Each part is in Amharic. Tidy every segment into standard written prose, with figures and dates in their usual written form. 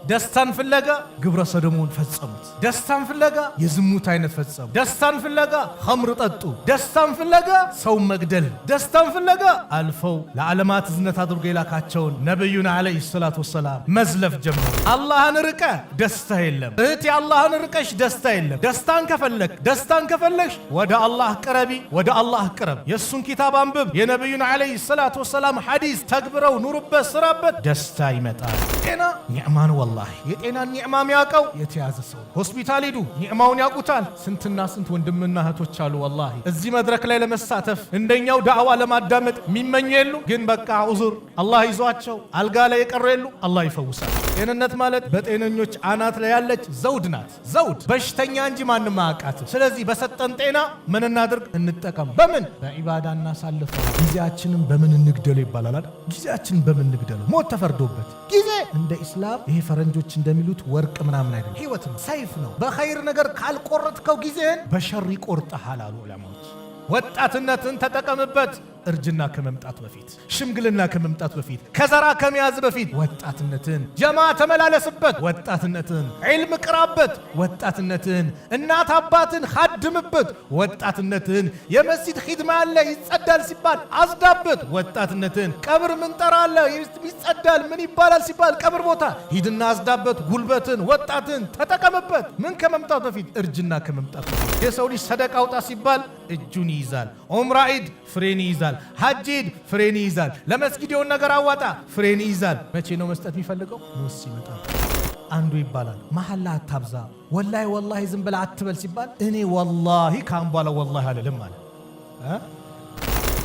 ደስታን ፍለጋ ግብረ ሰዶሙን ፈጸሙት። ደስታን ፍለጋ የዝሙት አይነት ፈጸሙ። ደስታን ፍለጋ ኸምር ጠጡ። ደስታን ፍለጋ ሰው መግደል። ደስታን ፍለጋ አልፈው ለዓለማት እዝነት አድርጎ የላካቸውን ነብዩን አለይሂ ሰላቱ ወሰላም መዝለፍ ጀመሩ። አላህን ርቀ ደስታ የለም። እህት አላህን ርቀሽ ደስታ የለም። ደስታን ከፈለግሽ ወደ አላህ ቅረቢ፣ ወደ አላህ ቅረብ። የሱን ኪታብ አንብብ። የነብዩን አለይሂ ሰላቱ ወሰላም ሐዲስ ተግብረው ኑሩበት፣ ስራበት፣ ደስታ ይመጣል። ጤና ኒዕማ ነው። ወላሂ የጤናን ኒዕማ የሚያውቀው የተያዘ ሰው። ሆስፒታል ሂዱ፣ ኒዕማውን ያውቁታል። ስንትና ስንት ወንድምና እህቶች አሉ ወላሂ እዚህ መድረክ ላይ ለመሳተፍ እንደኛው ዳዕዋ ለማዳመጥ የሚመኙ የሉ፣ ግን በቃ ዑዙር አላህ ይዟቸው አልጋ ላይ የቀሩ የሉ። አላህ ይፈውሳል። ጤንነት ማለት በጤነኞች አናት ላይ ያለች ዘውድ ናት። ዘውድ በሽተኛ እንጂ ማንም አያውቃትም። ስለዚህ በሰጠን ጤና ምን እናድርግ? እንጠቀም። በምን? በዒባዳ እናሳልፈው። ጊዜያችንን በምን እንግደለው ይባላል አይደል? ጊዜያችንን በምን እንግደለው? ሞት ተፈርዶበት ጊዜ እንደ ኢስላም ይሄ ፈረንጆች እንደሚሉት ወርቅ ምናምን አይደለም። ህይወት ነው፣ ሰይፍ ነው። በኸይር ነገር ካልቆረጥከው ጊዜህን በሸር ይቆርጥሃል አሉ ዑለማዎች። ወጣትነትን ተጠቀምበት። እርጅና ከመምጣት በፊት፣ ሽምግልና ከመምጣት በፊት፣ ከዘራ ከመያዝ በፊት ወጣትነትን ጀማ ተመላለስበት። ወጣትነትን ዒልም ቅራበት። ወጣትነትን እናት አባትን ኻድምበት። ወጣትነትን የመስጂድ ኺድማ አለ ይጸዳል ሲባል አዝዳበት። ወጣትነትን ቀብር ምን ጠራለ ይጸዳል ምን ይባላል ሲባል ቀብር ቦታ ሂድና አዝዳበት። ጉልበትን ወጣትን ተጠቀምበት። ምን ከመምጣት በፊት? እርጅና ከመምጣት በፊት። የሰው ልጅ ሰደቃ አውጣ ሲባል እጁን ይይዛል። ዑምራ ዒድ ፍሬን ይይዛል። ሐጅ ሂድ ፍሬን ይይዛል። ለመስጊድ የሆነ ነገር አዋጣ ፍሬን ይይዛል። መቼ ነው መስጠት የሚፈልገው? ሙስ ይመጣ። አንዱ ይባላል መሐላ አታብዛ፣ ወላሂ ዝም ብለህ አትበል ሲባል እኔ ወላሂ ካምባላ ወላሂ አልልም አለ።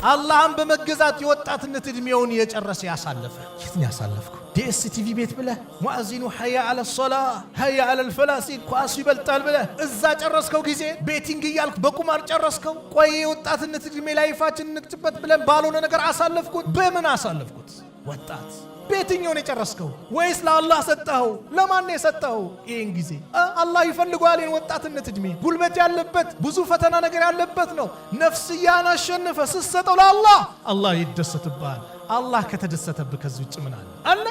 አላህን በመገዛት የወጣትነት እድሜውን የጨረሰ ያሳለፈ። የት ነው ያሳለፍከው? ዲኤስቲቪ ቤት ብለህ ሙአዚኑ ሐያ አለ ሶላ ሐያ አለ ልፈላሲ ኳሱ ይበልጣል ብለህ እዛ ጨረስከው ጊዜ። ቤቲንግ እያልክ በቁማር ጨረስከው። ቆይ የወጣትነት እድሜ ላይፋችን እንክትበት ብለን ባልሆነ ነገር አሳለፍኩት። በምን አሳለፍኩት? ወጣት በየትኛውን የጨረስከው? ወይስ ለአላህ ሰጠኸው? ለማን የሰጠኸው? ይህን ጊዜ አላህ ይፈልገዋል። ወጣትነት እድሜ ጉልበት ያለበት ብዙ ፈተና ነገር ያለበት ነው። ነፍስያን አሸንፈ ስትሰጠው ለአላህ አላህ ይደሰትብሃል። አላህ ከተደሰተብህ ከዚህ ውጭ ምን አለ?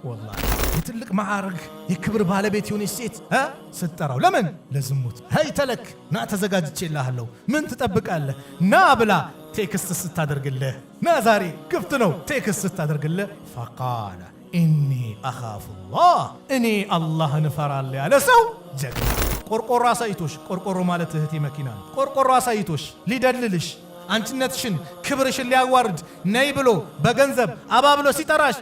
ወላሂ የትልቅ ማዕረግ የክብር ባለቤት የሆነች ሴት ስትጠራው ለምን? ለዝሙት። ሀይ ተለክ ና ተዘጋጅቼልሃለሁ፣ ምን ትጠብቃለህ? ና ብላ ቴክስት ስታደርግልህ፣ ና ዛሬ ክፍት ነው ቴክስት ስታደርግልህ፣ ፈቃለ ኢኒ አኻፉላህ እኔ አላህን እፈራለሁ ያለ ሰው ጀግና። ቆርቆሮ አሳይቶሽ፣ ቆርቆሮ ማለት እህቴ መኪና ነው። ቆርቆሮ አሳይቶሽ ሊደልልሽ አንቺነትሽን ክብርሽን ሊያዋርድ ነይ ብሎ በገንዘብ አባብሎ ሲጠራሽ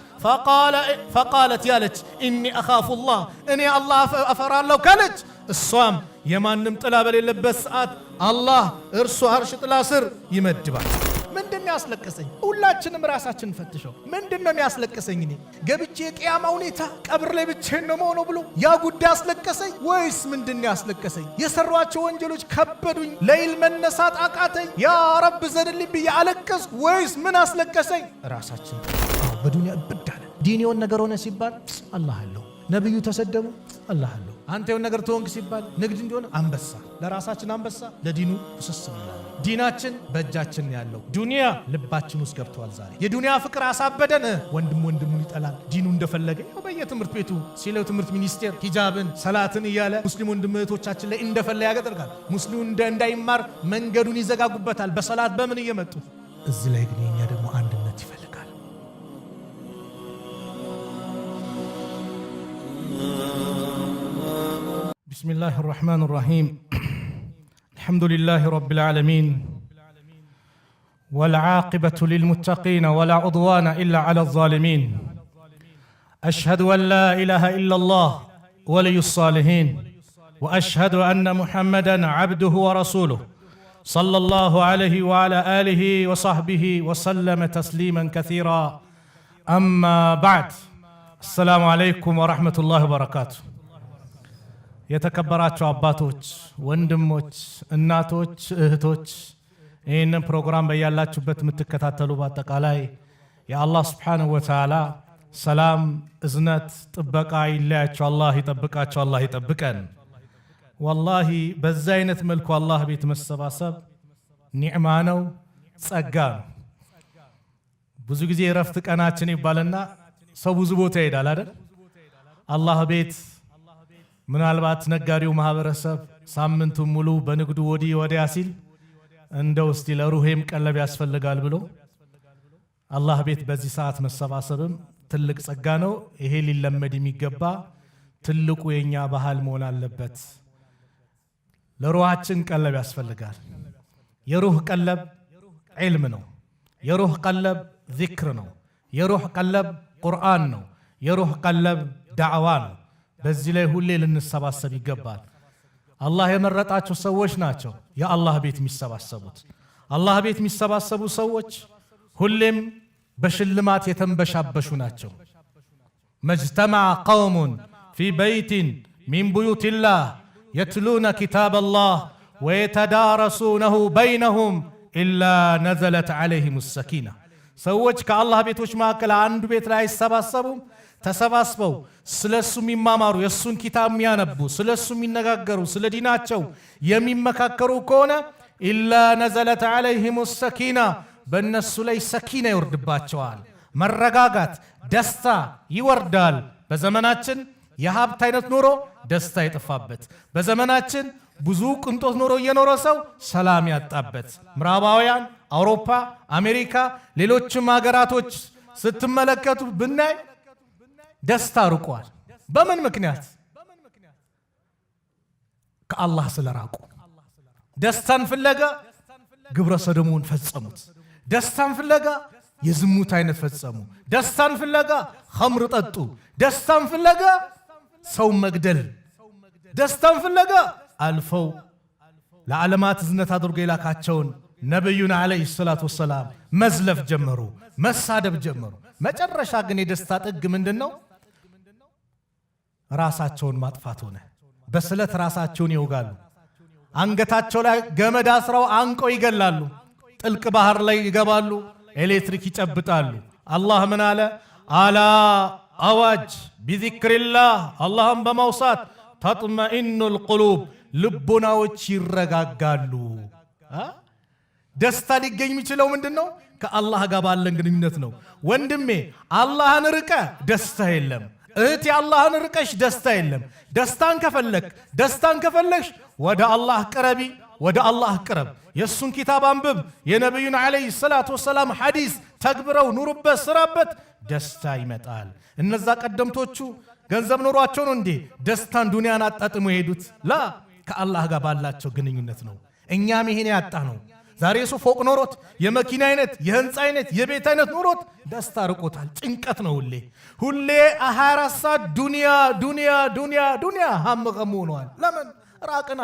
ፈቃለት ያለች ኢኒ አኻፉላህ እኔ አላህ እፈራለሁ ካለች እሷም የማንም ጥላ በሌለበት ሰዓት አላህ እርሱ አርሽ ጥላ ስር ይመድባል። ምንድነው ያስለቀሰኝ? ሁላችንም ራሳችንን ፈትሸው። ምንድነው የሚያስለቀሰኝ? እኔ ገብቼ የቂያማ ሁኔታ ቀብር ላይ ብቻዬን ነው መሆኑ ብሎ ያ ጉዳይ አስለቀሰኝ ወይስ ምንድነው ያስለቀሰኝ? የሰሯቸው ወንጀሎች ከበዱኝ፣ ለይል መነሳት አቃተኝ፣ ያ ረብ ዘንልኝ ብዬ አለቀስኩ ወይስ ምን አስለቀሰኝ? ራሳችን በዱንያ ብዳለ ዲን የሆነ ነገር ሆነ ሲባል አላህ አለው፣ ነብዩ ተሰደቡ አላህ አለው። አንተ የሆነ ነገር ተወንክ ሲባል ንግድ እንዲሆነ አንበሳ፣ ለራሳችን አንበሳ፣ ለዲኑ ፍስስም ይላል። ዲናችን በእጃችን ያለው፣ ዱንያ ልባችን ውስጥ ገብቷል። ዛሬ የዱንያ ፍቅር አሳበደን። ወንድም ወንድሙን ይጠላል። ዲኑ እንደፈለገ በየትምህርት ቤቱ ሲለው ትምህርት ሚኒስቴር ሂጃብን ሰላትን እያለ ሙስሊም ወንድም እህቶቻችን ላይ እንደፈለገ ያደርጋል። ሙስሊሙ እንዳይማር መንገዱን ይዘጋጉበታል በሰላት በምን እየመጡ። እዚህ ላይ ግን የኛ ደግሞ አንድነት ይፈልጋል። بسم الله الرحمن الرحيم الحمد لله رب العالمين والعاقبة للمتقين ولا عدوان إلا على الظالمين أشهد أن لا إله إلا الله ولي الصالحين وأشهد أن محمدا عبده ورسوله صلى الله عليه وعلى آله وصحبه وسلم تسليما كثيرا أما بعد السلام عليكم ورحمة الله وبركاته የተከበራችሁ አባቶች፣ ወንድሞች፣ እናቶች፣ እህቶች ይህንን ፕሮግራም በያላችሁበት የምትከታተሉ በአጠቃላይ የአላህ ስብሓንሁ ወተዓላ ሰላም፣ እዝነት፣ ጥበቃ ይለያችሁ። አላህ ይጠብቃችሁ፣ አላህ ይጠብቀን። ወላሂ በዛ አይነት መልኩ አላህ ቤት መሰባሰብ ኒዕማ ነው፣ ጸጋ ነው። ብዙ ጊዜ የረፍት ቀናችን ይባልና ሰው ብዙ ቦታ ይሄዳል አይደል? አላህ ቤት ምናልባት ነጋዴው ማህበረሰብ ሳምንቱን ሙሉ በንግዱ ወዲህ ወዲያ ሲል እንደው እስቲ ለሩሄም ቀለብ ያስፈልጋል ብሎ አላህ ቤት በዚህ ሰዓት መሰባሰብም ትልቅ ጸጋ ነው። ይሄ ሊለመድ የሚገባ ትልቁ የኛ ባህል መሆን አለበት። ለሩሃችን ቀለብ ያስፈልጋል። የሩህ ቀለብ ዒልም ነው። የሩህ ቀለብ ዚክር ነው። የሩህ ቀለብ ቁርአን ነው። የሩህ ቀለብ ዳዕዋ ነው። በዚህ ላይ ሁሌ ልንሰባሰብ ይገባል። አላህ የመረጣቸው ሰዎች ናቸው የአላህ ቤት የሚሰባሰቡት። አላህ ቤት የሚሰባሰቡ ሰዎች ሁሌም በሽልማት የተንበሻበሹ ናቸው። መጅተመዐ ቀውሙን ፊ በይቲን ሚን ቡዩቲላህ የትሉነ ኪታበላህ ወየተዳረሱነሁ በይነሁም ኢላ ነዘለት ዐለይሂሙ ሰኪና። ሰዎች ከአላህ ቤቶች መካከል አንዱ ቤት ላይ አይሰባሰቡም። ተሰባስበው ስለሱ የሚማማሩ የሱን ኪታብ የሚያነቡ ስለሱ የሚነጋገሩ ስለ ዲናቸው የሚመካከሩ ከሆነ ኢላ ነዘለት ዐለይሂሙ ሰኪና፣ በእነሱ ላይ ሰኪና ይወርድባቸዋል። መረጋጋት፣ ደስታ ይወርዳል። በዘመናችን የሀብት አይነት ኖሮ ደስታ የጠፋበት፣ በዘመናችን ብዙ ቅንጦት ኖሮ እየኖረ ሰው ሰላም ያጣበት፣ ምዕራባውያን አውሮፓ፣ አሜሪካ፣ ሌሎችም ሀገራቶች ስትመለከቱ ብናይ ደስታ ርቋል። በምን ምክንያት? ከአላህ ስለራቁ። ደስታን ፍለጋ ግብረ ሰዶሙን ፈጸሙት። ደስታን ፍለጋ የዝሙት አይነት ፈጸሙ። ደስታን ፍለጋ ኸምር ጠጡ። ደስታን ፍለጋ ሰው መግደል፣ ደስታን ፍለጋ አልፈው ለዓለማት እዝነት አድርጎ የላካቸውን ነቢዩን ዓለይሂ ሰላቱ ወሰላም መዝለፍ ጀመሩ፣ መሳደብ ጀመሩ። መጨረሻ ግን የደስታ ጥግ ምንድን ነው? ራሳቸውን ማጥፋት ሆነ። በስለት ራሳቸውን ይወጋሉ። አንገታቸው ላይ ገመድ አስረው አንቀው ይገላሉ። ጥልቅ ባህር ላይ ይገባሉ። ኤሌክትሪክ ይጨብጣሉ። አላህ ምን አለ? አላ አዋጅ ቢዚክሪላህ፣ አላህን በማውሳት ተጥመኢኑል ቁሉብ፣ ልቦናዎች ይረጋጋሉ። ደስታ ሊገኝ የሚችለው ምንድን ነው? ከአላህ ጋር ባለን ግንኙነት ነው። ወንድሜ አላህን ርቀ ደስታ የለም። እህቴ አላህን ርቀሽ ደስታ የለም። ደስታን ከፈለግሽ ወደ አላህ ቅረቢ፣ ወደ አላህ ቅረብ። የእሱን ኪታብ አንብብ። የነቢዩን ዓለይሂ ሰላቱ ወሰላም ሐዲስ ተግብረው ኑሩበት፣ ስራበት፣ ደስታ ይመጣል። እነዛ ቀደምቶቹ ገንዘብ ኖሯቸው ነው እንዴ ደስታን ዱንያን አጣጥሞ የሄዱት? ላ ከአላህ ጋር ባላቸው ግንኙነት ነው። እኛም ይሄን ያጣ ነው። ዛሬ እሱ ፎቅ ኖሮት የመኪና አይነት የህንፃ አይነት የቤት አይነት ኖሮት ደስታ ርቆታል። ጭንቀት ነው ሁሌ 24 ሰዓት ዱንያ ሀም ገሙ ሆነዋል። ለምን? ራቅና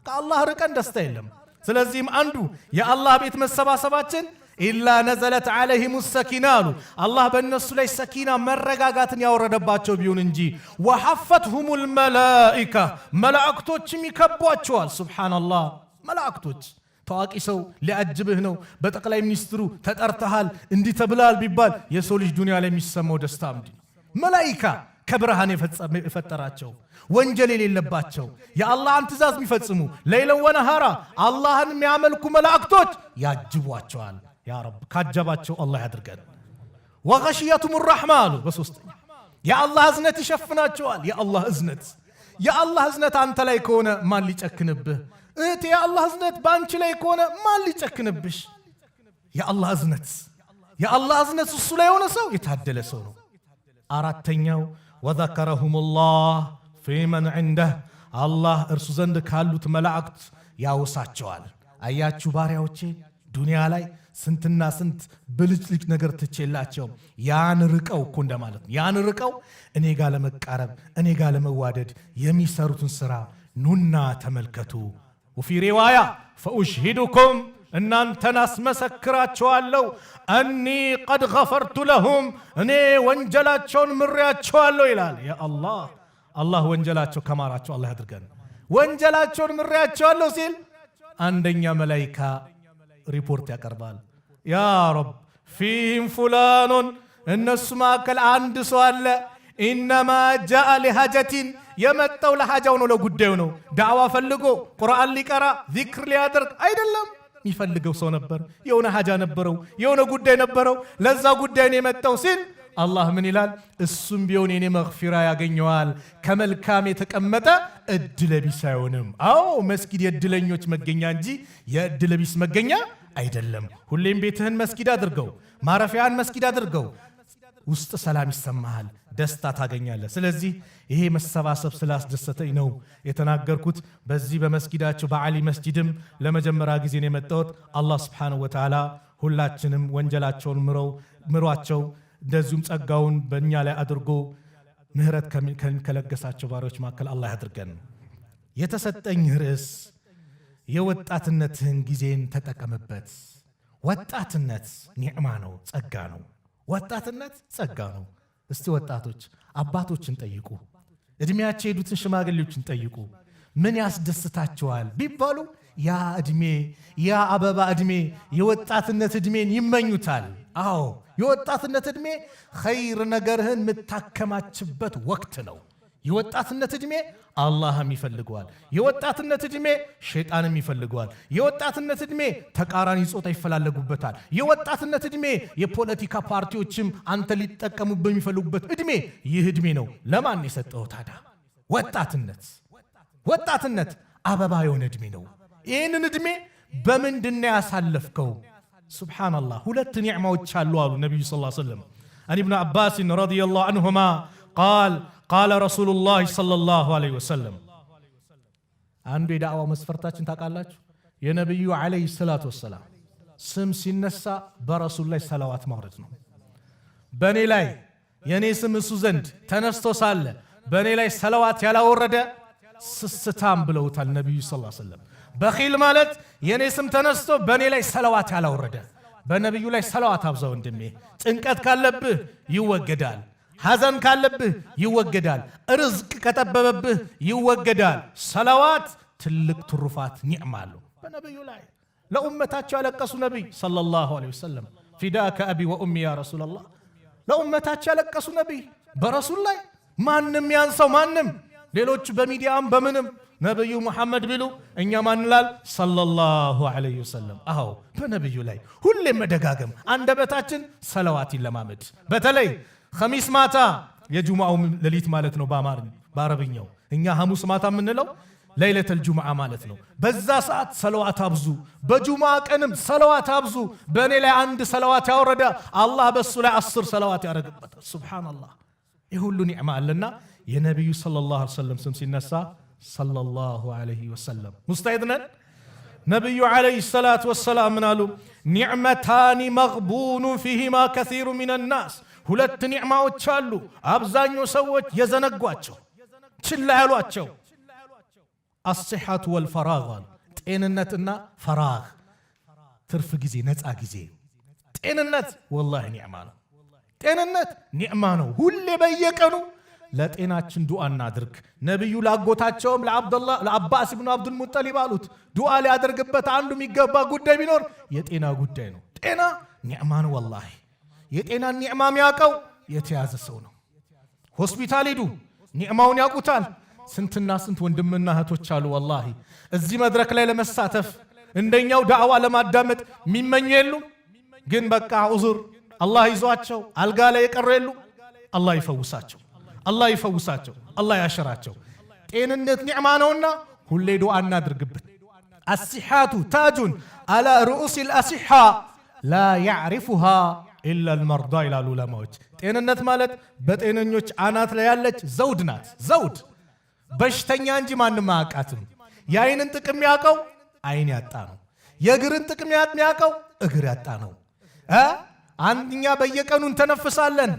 ከአላህ ርቀን ደስታ የለም። ስለዚህም አንዱ የአላህ ቤት መሰባሰባችን ኢላ ነዘለት ዐለይሂሙ ሰኪና አሉ። አላህ በእነሱ ላይ ሰኪና መረጋጋትን ያወረደባቸው ቢሆን እንጂ ወሐፈትሁሙል መላኢካ፣ መላእክቶችም ይከቧቸዋል። ሱብሓነላህ። መላእክቶች ታዋቂ ሰው ሊያጅብህ ነው፣ በጠቅላይ ሚኒስትሩ ተጠርተሃል፣ እንዲህ ተብላል ቢባል የሰው ልጅ ዱንያ ላይ የሚሰማው ደስታ ምንድን ነው? መላኢካ ከብርሃን የፈጠራቸው ወንጀል የሌለባቸው የአላህን ትእዛዝ የሚፈጽሙ ለይለን ወነሃራ አላህን የሚያመልኩ መላእክቶች ያጅቧቸዋል። ያ ረብ ካጀባቸው አላህ ያድርገን። ወገሽየቱም ረሕማ አሉ። በሶስተኛ የአላህ እዝነት ይሸፍናቸዋል። የአላህ እዝነት አንተ ላይ ከሆነ ማን ሊጨክንብህ? እህቴ የአላህ እዝነት በአንቺ ላይ ከሆነ ማን ሊጨክንብሽ? የአላህ እዝነት እሱ ላይ የሆነ ሰው የታደለ ሰው ነው። አራተኛው ወዘከረሁሙላህ ፊመን ዒንደህ፣ አላህ እርሱ ዘንድ ካሉት መላእክት ያውሳቸዋል። አያችሁ ባሪያዎቼ ዱንያ ላይ ስንትና ስንት ብልጭልጭ ነገር ትቼላቸው ያን ርቀው እኮ እንደማለት ነው። ያን ርቀው እኔ ጋር ለመቃረብ እኔ ጋር ለመዋደድ የሚሰሩትን ስራ ኑና ተመልከቱ። ወፊ ሪዋያ ፈኡሽሂዱኩም፣ እናንተን አስመሰክራቸዋለሁ፣ አኒ ቀድ ገፈርቱ ለሁም፣ እኔ ወንጀላቸውን ምሬያቸዋለሁ ይላል። ያ አላህ ወንጀላቸው ከማራቸው አላህ ያድርገን። ወንጀላቸውን ምሬያቸዋለሁ ሲል አንደኛ መላኢካ ሪፖርት ያቀርባል። ያ ረብ ፊህም ፉላኑን፣ እነሱ መካከል አንድ ሰው አለ፣ ኢነማ ጃአ ሊሃጀቲን፣ የመጣው ለሐጃው ነው፣ ለጉዳዩ ነው። ዳዕዋ ፈልጎ ቁርአን ሊቀራ ዚክር ሊያደርግ አይደለም። የሚፈልገው ሰው ነበር፣ የሆነ ሐጃ ነበረው፣ የሆነ ጉዳይ ነበረው፣ ለዛ ጉዳይ ነው የመጣው ሲል አላህ ምን ይላል? እሱም ቢሆን የኔ መግፊራ ያገኘዋል ከመልካም የተቀመጠ እድለቢስ አይሆንም። አዎ መስጊድ የእድለኞች መገኛ እንጂ የእድለቢስ መገኛ አይደለም። ሁሌም ቤትህን መስጊድ አድርገው፣ ማረፊያን መስጊድ አድርገው። ውስጥ ሰላም ይሰማሃል፣ ደስታ ታገኛለህ። ስለዚህ ይሄ መሰባሰብ ስላስደሰተኝ ነው የተናገርኩት። በዚህ በመስጊዳቸው በዓሊ መስጂድም ለመጀመሪያ ጊዜ ነው የመጣሁት። አላህ Subhanahu Wa Ta'ala ሁላችንም ወንጀላቸውን ምሯቸው፣ እንደዚሁም ጸጋውን በእኛ ላይ አድርጎ ምህረት ከለገሳቸው ባሪዎች መካከል አላህ ያድርገን። የተሰጠኝ ርዕስ የወጣትነትህን ጊዜን ተጠቀምበት። ወጣትነት ኒዕማ ነው፣ ጸጋ ነው። ወጣትነት ጸጋ ነው። እስቲ ወጣቶች አባቶችን ጠይቁ፣ እድሜያቸው የሄዱትን ሽማግሌዎችን ጠይቁ። ምን ያስደስታቸዋል ቢባሉ ያ እድሜ፣ ያ አበባ እድሜ፣ የወጣትነት እድሜን ይመኙታል። አዎ የወጣትነት እድሜ ኸይር ነገርህን የምታከማችበት ወቅት ነው። የወጣትነት እድሜ አላህም ይፈልገዋል። የወጣትነት እድሜ ሸይጣንም ይፈልገዋል። የወጣትነት እድሜ ተቃራኒ ጾታ ይፈላለጉበታል። የወጣትነት እድሜ የፖለቲካ ፓርቲዎችም አንተ ሊጠቀሙበት የሚፈልጉበት እድሜ ይህ እድሜ ነው። ለማን የሰጠው ታዲያ? ወጣትነት አበባ የሆነ እድሜ ነው። ይህንን እድሜ በምንድነው ያሳለፍከው? ሱብሃንአላህ ሁለት ኒዕማዎች አሉ አሉ ነብዩ ሰለላሁ ዐለይሂ ወሰለም። አን ኢብኑ አባስ ረዲየላሁ ዐንሁማ ቃለ ረሱሉላህ ሰለላሁ ዐለይሂ ወሰለም። አንዱ የዳዕዋ መስፈርታችን ታውቃላችሁ፣ የነብዩ ዐለይሂ ሰላቱ ወሰላም ስም ሲነሳ በረሱል ላይ ሰላዋት ማውረድ ነው። በእኔ ላይ የኔ ስም እሱ ዘንድ ተነስቶ ሳለ በእኔ ላይ ሰላዋት ያላወረደ ስስታም ብለውታል ነብዩ ሰለላሁ ዐለይሂ ወሰለም። በኺል ማለት የኔ ስም ተነስቶ በእኔ ላይ ሰላዋት ያላወረደ። በነብዩ ላይ ሰላዋት አብዛ ወንድሜ። ጭንቀት ካለብህ ይወገዳል። ሐዘን ካለብህ ይወገዳል። ርዝቅ ከጠበበብህ ይወገዳል። ሰላዋት ትልቅ ትሩፋት ኒዕማ አለው። በነብዩ ላይ ለኡመታቸው ያለቀሱ ነብይ ሰለላሁ ዐለይሂ ወሰለም ፊዳከ አቢ ወኡሚ ያ ረሱላላህ። ለኡመታቸው ያለቀሱ ነብይ በረሱል ላይ ማንም ያንሰው ማንም፣ ሌሎቹ በሚዲያም በምንም ነብዩ መሐመድ ቢሉ እኛ ማንላል ሰለላሁ ዐለይሂ ወሰለም። አዎ በነብዩ ላይ ሁሌም መደጋገም፣ አንደበታችን ሰላዋት ይለማመድ። በተለይ ኸሚስ ማታ የጁምዓው ሌሊት ማለት ነው በአረብኛው። እኛ ሐሙስ ማታ የምንለው ለይለተል ጁምዓ ማለት ነው። በዛ ሰዓት ሰላዋት አብዙ። በጁምዓ ቀንም ሰላዋት አብዙ። በእኔ ላይ አንድ ሰላዋት ያወረደ አላህ በሱ ላይ 10 ሰላዋት ያደርግበታል። ሱብሃንአላህ ይህ ሁሉ ኒዕማ አለና የነብዩ ሰለላሁ ዐለይሂ ወሰለም ስም ሲነሳ ሰለላሁ ዐለይሂ ወሰለም ሙስተዒድ ነን። ነብዩ ዐለይሂ ሰላቱ ወሰላም ምን አሉ? ኒዕመታኒ መግቡኑ ፊሂማ ከሲሩ ሚነናስ። ሁለት ኒዕማዎች አሉ አብዛኛው ሰዎች የዘነጓቸው ችላ ያሏቸው። አስሲሐቱ ወልፈራግ፣ ጤንነትና ፈራግ፣ ትርፍ ጊዜ፣ ነፃ ጊዜ። ጤንነት ወላሂ ኒዕማ ነው። ጤንነት ኒዕማ ነው። ሁሌ በየቀኑ ለጤናችን ዱዓ እናድርግ። ነብዩ ላጎታቸውም ለአባስ ኢብኑ አብዱል ሙጠሊብ አሉት ዱዓ ሊያደርግበት አንዱ የሚገባ ጉዳይ ቢኖር የጤና ጉዳይ ነው። ጤና ኒዕማ ነው። ወላሂ የጤናን ኒዕማ የሚያውቀው የተያዘ ሰው ነው። ሆስፒታል ሂዱ፣ ኒዕማውን ያውቁታል። ስንትና ስንት ወንድምና እህቶች አሉ ወላሂ እዚህ መድረክ ላይ ለመሳተፍ እንደኛው ዳዕዋ ለማዳመጥ የሚመኙ የሉ፣ ግን በቃ ዑዙር አላህ ይዟቸው አልጋ ላይ የቀሩ የሉ። አላህ ይፈውሳቸው፣ አላህ ይፈውሳቸው፣ አላህ ያሸራቸው። ጤንነት ኒዕማ ነውና ሁሌ ዱዓ እናድርግበት። አሲሓቱ ታጁን አላ ሩኡሲል አሲሓ ላ ያዕሪፉሃ ኢላ አልመርዳ ይላሉ ዑለማዎች። ጤንነት ማለት በጤነኞች አናት ላይ ያለች ዘውድ ናት። ዘውድ በሽተኛ እንጂ ማንም አያውቃትም። የአይንን ጥቅም ያውቀው አይን ያጣ ነው። የእግርን ጥቅም ያውቀው እግር ያጣ ነው። አንድኛ በየቀኑ እንተነፍሳለን፣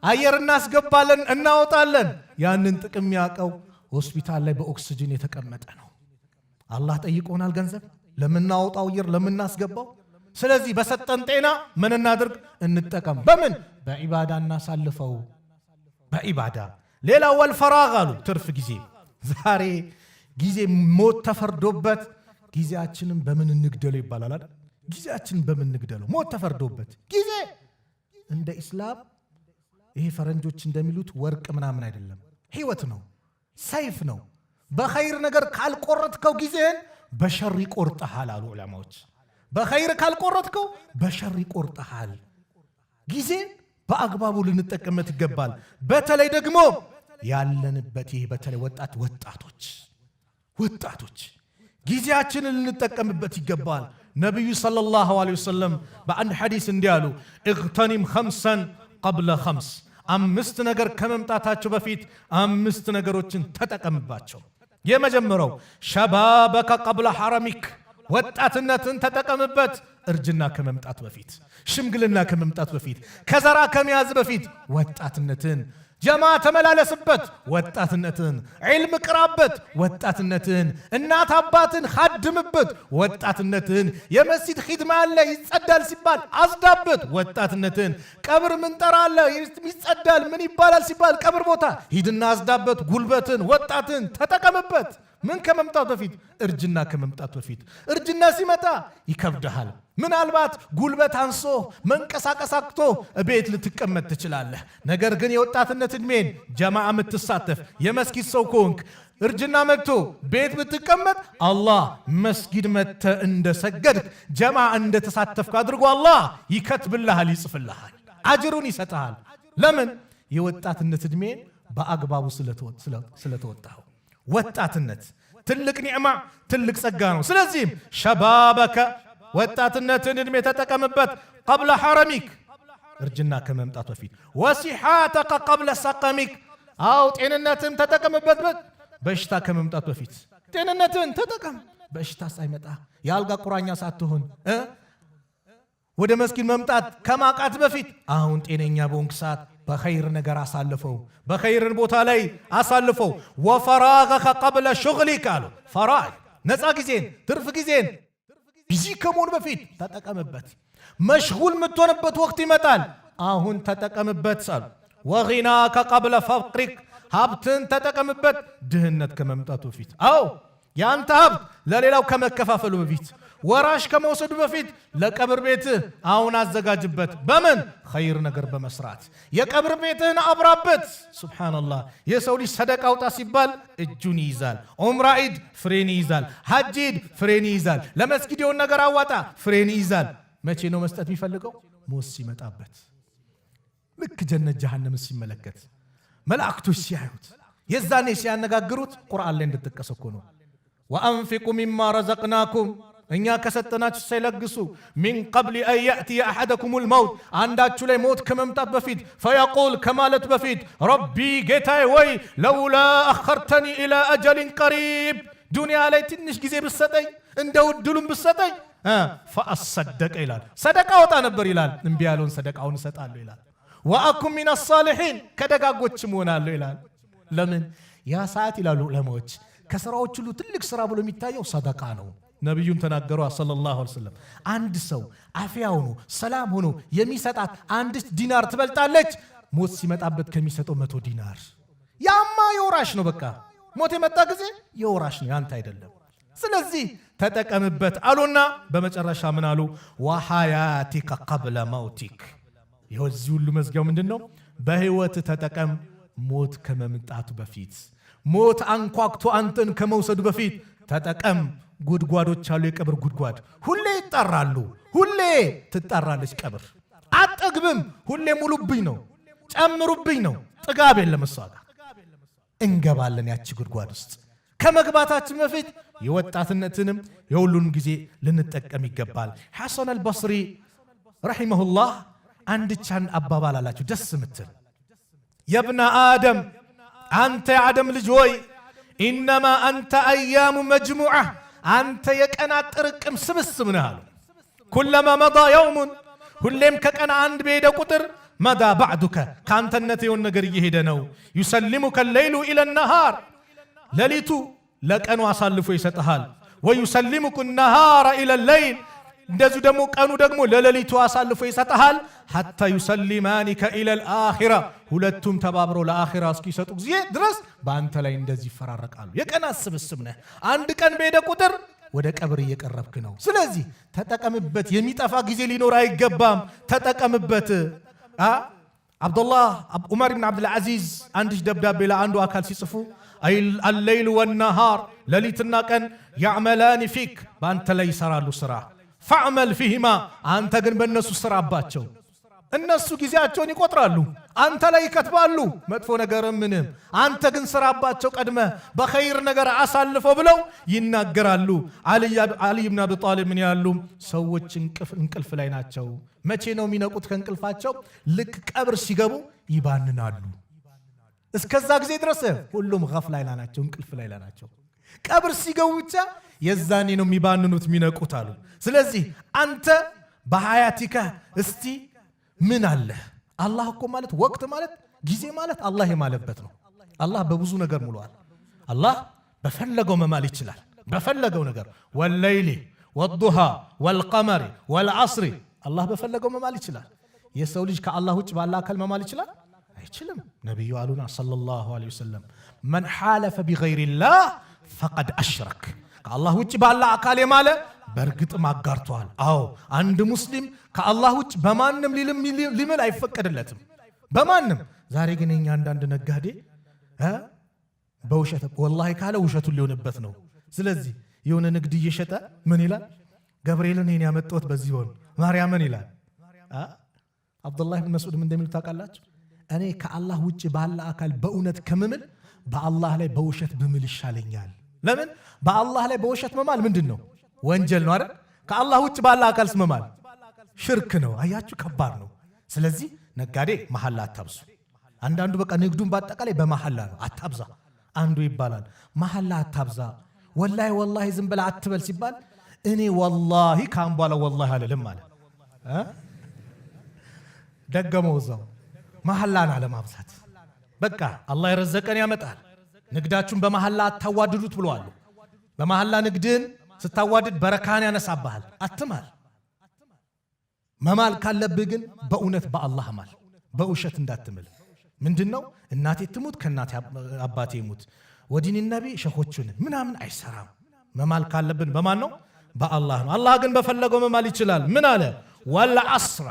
አየር እናስገባለን፣ እናወጣለን። ያንን ጥቅም ያውቀው ሆስፒታል ላይ በኦክሲጅን የተቀመጠ ነው። አላህ ጠይቆናል ገንዘብ ለምናወጣው አየር ለምናስገባው። ስለዚህ በሰጠን ጤና ምን እናድርግ? እንጠቀም። በምን? በዒባዳ እናሳልፈው፣ በዒባዳ። ሌላ ወልፈራግ አሉ ትርፍ ጊዜ። ዛሬ ጊዜ ሞት ተፈርዶበት ጊዜያችንን በምን እንግደለው ይባላል አይደል? ጊዜያችንን በምን እንግደለው? ሞት ተፈርዶበት ጊዜ እንደ ኢስላም ይሄ ፈረንጆች እንደሚሉት ወርቅ ምናምን አይደለም፣ ህይወት ነው፣ ሰይፍ ነው። በኸይር ነገር ካልቆረጥከው ጊዜህን በሸር ይቆርጠሃል አሉ ዑለማዎች። በኸይር ካልቆረጥከው በሸር ይቆርጠሃል። ጊዜ በአግባቡ ልንጠቀምበት ይገባል። በተለይ ደግሞ ያለንበት ይሄ በተለይ ወጣቶች ጊዜያችንን ልንጠቀምበት ይገባል። ነብዩ ሰለላሁ ዐለይሂ ወሰለም በአንድ ሐዲስ እንዲህ አሉ፣ እግተኒም ኸምሰን ቀብለ ኸምስ፣ 5 ነገር ከመምጣታቸው በፊት 5 ነገሮችን ተጠቀምባቸው። የመጀመሪያው ሸባበከ ቀብለ ሐረሚክ፣ ወጣትነትን ተጠቀምበት። እርጅና ከመምጣት በፊት፣ ሽምግልና ከመምጣት በፊት፣ ከዘራ ከመያዝ በፊት ወጣትነትን ጀማ ተመላለስበት። ወጣትነትን ዒልም ቅራበት። ወጣትነትን እናት አባትን ኻድምበት። ወጣትነትን የመስጂድ ኺድማ አለ ይጸዳል ሲባል አዝዳበት። ወጣትነትን ቀብር ምን ጠራለ ይጸዳል ምን ይባላል ሲባል ቀብር ቦታ ሂድና አዝዳበት። ጉልበትን ወጣትን ተጠቀምበት። ምን ከመምጣቱ በፊት? እርጅና ከመምጣቱ በፊት። እርጅና ሲመጣ ይከብድሃል። ምናልባት ጉልበት አንሶ መንቀሳቀስ አቅቶ ቤት ልትቀመጥ ትችላለህ። ነገር ግን የወጣትነት እድሜን ጀማዓ የምትሳተፍ የመስጊድ ሰው ከሆንክ እርጅና መጥቶ ቤት ብትቀመጥ አላህ መስጊድ መጥተ እንደሰገድክ ጀማዓ እንደተሳተፍክ አድርጎ አላህ ይከትብልሃል፣ ይጽፍልሃል፣ አጅሩን ይሰጥሃል። ለምን? የወጣትነት እድሜን በአግባቡ ስለተወጣው። ወጣትነት ትልቅ ኒዕማ ትልቅ ጸጋ ነው። ስለዚህም ሸባበከ ወጣትነትን እድሜ ተጠቀምበት። ቀብለ ሐረሚክ እርጅና ከመምጣት በፊት። ወሲሓተከ ቀብለ ሰቀሚክ አው ጤንነትን ተጠቀምበት። በሽታ ከመምጣት በፊት ጤንነትን ተጠቀም። በሽታ ሳይመጣ የአልጋ ቁራኛ ሳትሆን ወደ መስጊድ መምጣት ከማቃት በፊት አሁን ጤነኛ በሆንክ ሰዓት በኸይር ነገር አሳልፈው፣ በኸይርን ቦታ ላይ አሳልፈው። ወፈራገከ ቀብለ ሹግሊክ አሉ። ፈራግ ነፃ ጊዜን ትርፍ ጊዜን ቢዚ ከመሆን በፊት ተጠቀምበት። መሽጉል የምትሆንበት ወቅት ይመጣል፣ አሁን ተጠቀምበት አሉ። ወጊናከ ቀብለ ፈቅሪክ ሀብትን ተጠቀምበት፣ ድህነት ከመምጣቱ በፊት። አዎ ያንተ ሀብት ለሌላው ከመከፋፈሉ በፊት፣ ወራሽ ከመውሰዱ በፊት ለቀብር ቤትህ አሁን አዘጋጅበት። በምን? ኸይር ነገር በመስራት የቀብር ቤትህን አብራበት። ሱብሓነላህ። የሰው ልጅ ሰደቃ አውጣ ሲባል እጁን ይይዛል። ዑምራ ሂድ ፍሬን ይይዛል። ሐጅ ሂድ ፍሬን ይይዛል። ለመስጊድ የሆነ ነገር አዋጣ ፍሬን ይይዛል። መቼ ነው መስጠት የሚፈልገው? ሞት ሲመጣበት። ልክ ጀነት ጀሃነም ሲመለከት መላእክቶች ሲያዩት የዛኔ ሲያነጋግሩት ቁርአን ላይ እንደተጠቀሰ እኮ ነው። ወአንፊቁ ሚማ ረዘቅናኩም እኛ ከሰጠናችሁ ሳይለግሱ ሚን ቀብል አን ያእትየ አሐደኩሙል መውት አንዳችሁ ላይ ሞት ከመምጣት በፊት ፈየቁል ከማለት በፊት ረቢ ጌታዬ ወይ ለውላ አኸርተኒ ኢላ አጀሊን ቀሪብ ዱንያ ላይ ትንሽ ጊዜ ብሰጠኝ እንደው እድሉን ብሰጠኝ ፈአሰደቀ ይላል፣ ሰደቃ ወጣ ነበር ይላል። እምቢ ያለውን ሰደቃውን እሰጣለሁ ይላል። ወአኩም ሚነ ሳሊሒን ከደጋጎችም ሆናለሁ ይላል። ለምን ያ ሰዓት ይላሉ ዑለማዎች ከስራዎች ሁሉ ትልቅ ስራ ብሎ የሚታየው ሰደቃ ነው። ነቢዩም ተናገሩ ሰለላሁ ዐለይሂ ወሰለም አንድ ሰው አፍያ ሆኖ ሰላም ሆኖ የሚሰጣት 1 ዲናር ትበልጣለች ሞት ሲመጣበት ከሚሰጠው 100 ዲናር። ያማ የወራሽ ነው። በቃ ሞት የመጣ ጊዜ የወራሽ ነው፣ ያንተ አይደለም። ስለዚህ ተጠቀምበት አሉና በመጨረሻ ምን አሉ? ወሐያቲከ ቀብለ መውቲክ። የዚህ ሁሉ መዝጊያው ምንድነው? በህይወት ተጠቀም ሞት ከመምጣቱ በፊት፣ ሞት አንኳክቶ አንተን ከመውሰዱ በፊት ተጠቀም። ጉድጓዶች አሉ፣ የቀብር ጉድጓድ ሁሌ ይጣራሉ፣ ሁሌ ትጣራለች ቀብር። አጠግብም፣ ሁሌ ሙሉብኝ ነው፣ ጨምሩብኝ ነው፣ ጥጋብ የለም። እሷ ጋር እንገባለን ያቺ ጉድጓድ ውስጥ። ከመግባታችን በፊት የወጣትነትንም የሁሉንም ጊዜ ልንጠቀም ይገባል። ሐሰን አልበስሪ ረሒመሁላህ አንድቻን አባባል አላቸው ደስ ምትል። የብነ አደም አንተ የአደም ልጅ ሆይ ኢነማ አንተ አያሙ መጅሙዓ አንተ የቀናት ጥርቅም ስብስብ ነህ አሉ። ኩለማ መዳ የውሙን ሁሌም ከቀን አንድ በሄደ ቁጥር መዳ ባዕዱከ ከአንተነት የሆን ነገር እየሄደ ነው። ዩሰሊሙከ ሌይሉ ኢለ ነሃር ሌሊቱ ለቀኑ አሳልፎ ይሰጥሃል። ወዩሰሊሙከ ነሃረ ኢለ ሌይል እንደዚሁ ደግሞ ቀኑ ደግሞ ለሌሊቱ አሳልፎ ይሰጥሃል። ሐታ ዩሰሊማኒከ ኢለል አኺራ ሁለቱም ተባብረው ለአኺራ እስኪሰጡ ጊዜ ድረስ በአንተ ላይ እንደዚህ ይፈራረቃሉ። የቀናት ስብስብ ነህ። አንድ ቀን በሄደ ቁጥር ወደ ቀብር እየቀረብክ ነው። ስለዚህ ተጠቀምበት። የሚጠፋ ጊዜ ሊኖር አይገባም። ተጠቀምበት። አብዱላህ ዑመር ብን አብዱልዓዚዝ አንድ ደብዳቤ ለአንዱ አካል ሲጽፉ አለይሉ ወነሃር ሌሊትና ቀን ያዕመላኒ ፊክ በአንተ ላይ ይሰራሉ ስራ ፈዕመል ፊህማ አንተ ግን በእነሱ ስራባቸው። እነሱ ጊዜያቸውን ይቆጥራሉ፣ አንተ ላይ ይከትባሉ መጥፎ ነገር ምንም፣ አንተ ግን ስራባቸው ቀድመ በኸይር ነገር አሳልፈው ብለው ይናገራሉ። አሊ ኢብኑ አቢ ጣሊብ ምን ያሉ ሰዎች እንቅልፍ ላይ ናቸው። መቼ ነው የሚነቁት ከእንቅልፋቸው? ልክ ቀብር ሲገቡ ይባንናሉ። እስከዛ ጊዜ ድረስ ሁሉም ገፍላ ላይ ናቸው፣ እንቅልፍ ላይ ናቸው። ቀብር ሲገቡ ብቻ የዛኔ ነው የሚባንኑት የሚነቁት አሉ። ስለዚህ አንተ በሐያቲካ እስቲ ምን አለ? አላህ እኮ ማለት ወቅት ማለት ጊዜ ማለት አላህ የማለበት ነው። አላህ በብዙ ነገር ሙሉዋል። አላህ በፈለገው መማል ይችላል። በፈለገው ነገር ወለይሊ ወዱሃ ወልቀመሪ ወልዐስሪ አላህ በፈለገው መማል ይችላል። የሰው ልጅ ከአላህ ውጭ ባለ አካል መማል ይችላል? አይችልም። ነቢዩ አሉና ሰለላሁ ዐለይሂ ወሰለም መን ሓለፈ ቢገይሪላህ ፈቀድ አሽረክ፣ ከአላህ ውጭ ባለ አካል የማለ በእርግጥም አጋርተዋል። አዎ አንድ ሙስሊም ከአላህ ውጭ በማንም ሊምል አይፈቀድለትም፣ በማንም። ዛሬ ግን የኛ አንዳንድ ነጋዴ በውሸት ወላሂ ካለ ውሸቱን ሊሆንበት ነው። ስለዚህ የሆነ ንግድ እየሸጠ ምን ይላል? ገብርኤልን ይሄን ያመጣሁት በዚህ ሆነ ማርያምን ይላል። አብዱላህ ብን መስዑድ እንደሚሉ ታውቃላችሁ? እኔ ከአላህ ውጭ ባለ አካል በእውነት ከምምል በአላህ ላይ በውሸት ብምል ይሻለኛል። ለምን? በአላህ ላይ በውሸት መማል ምንድን ነው? ወንጀል ነው አይደል? ከአላህ ውጭ ባለ አካል መማል ሽርክ ነው። አያችሁ፣ ከባድ ነው። ስለዚህ ነጋዴ መሐላ አታብዙ። አንዳንዱ በቃ ንግዱን በአጠቃላይ በመሐላ ነው፣ አታብዛ። አንዱ ይባላል መሐላ አታብዛ፣ ወላሂ ወላሂ ዝም ብለህ አትበል ሲባል እኔ ወላሂ ካም በኋላ ወላሂ አልልም ማለት ደገመው እዛው መሐላን አለማብዛት። በቃ አላህ የረዘቀን ያመጣል። ንግዳችሁን በመሐላ አታዋድዱት ብለዋል። በመሐላ ንግድን ስታዋድድ በረካን ያነሳብሃል። አትማል። መማል ካለብህ ግን በእውነት በአላህ ማል፣ በውሸት እንዳትምል። ምንድነው እናቴ ትሙት ከእናቴ አባቴ ይሙት ወዲኒ ነቢ ሸኾቹን ምናምን አይሰራም። መማል ካለብን በማን ነው? በአላህ ነው። አላህ ግን በፈለገው መማል ይችላል። ምን አለ? ወልዐስር።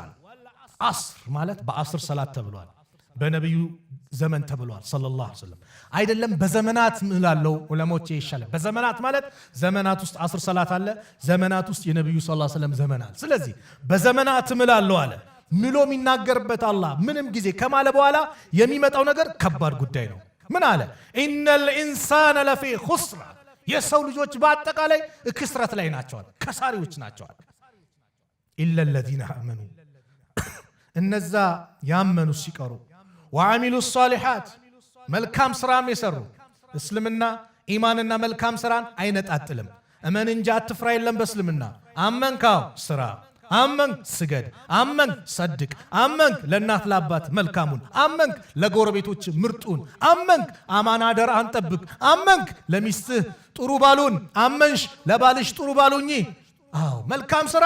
ዐስር ማለት በዐስር ሰላት ተብሏል። በነቢዩ ዘመን ተብሏል ሰለላሁ ዐለይሂ ወሰለም። አይደለም በዘመናት ምላለው ዑለሞች ይሻላል። በዘመናት ማለት ዘመናት ውስጥ 10 ሰላት አለ፣ ዘመናት ውስጥ የነቢዩ ሰለላሁ ዐለይሂ ወሰለም ዘመናት። ስለዚህ በዘመናት ምላለው አለ ምሎ የሚናገርበት አላህ ምንም ጊዜ ከማለ በኋላ የሚመጣው ነገር ከባድ ጉዳይ ነው። ምን አለ? ኢነል ኢንሳነ ለፊ ኹስር፣ የሰው ልጆች በአጠቃላይ ክስረት ላይ ናቸዋል፣ ከሳሪዎች ናቸዋል። ኢለ ለዚነ አመኑ፣ እነዛ ያመኑ ሲቀሩ፣ ወዓሚሉ ሷሊሓት፣ መልካም ስራም የሰሩ። እስልምና ኢማንና መልካም ስራን አይነጣጥልም። እመን እንጂ አትፍራ የለም በእስልምና። አመንካው ስራ፣ አመንክ ስገድ፣ አመንክ ሰድቅ፣ አመንክ ለእናት ለአባት መልካሙን፣ አመንክ ለጎረቤቶች ምርጡን፣ አመንክ አማና አደራህን ጠብቅ፣ አመንክ ለሚስትህ ጥሩ ባሉን፣ አመንሽ ለባልሽ ጥሩ ባሉኝ። አዎ መልካም ስራ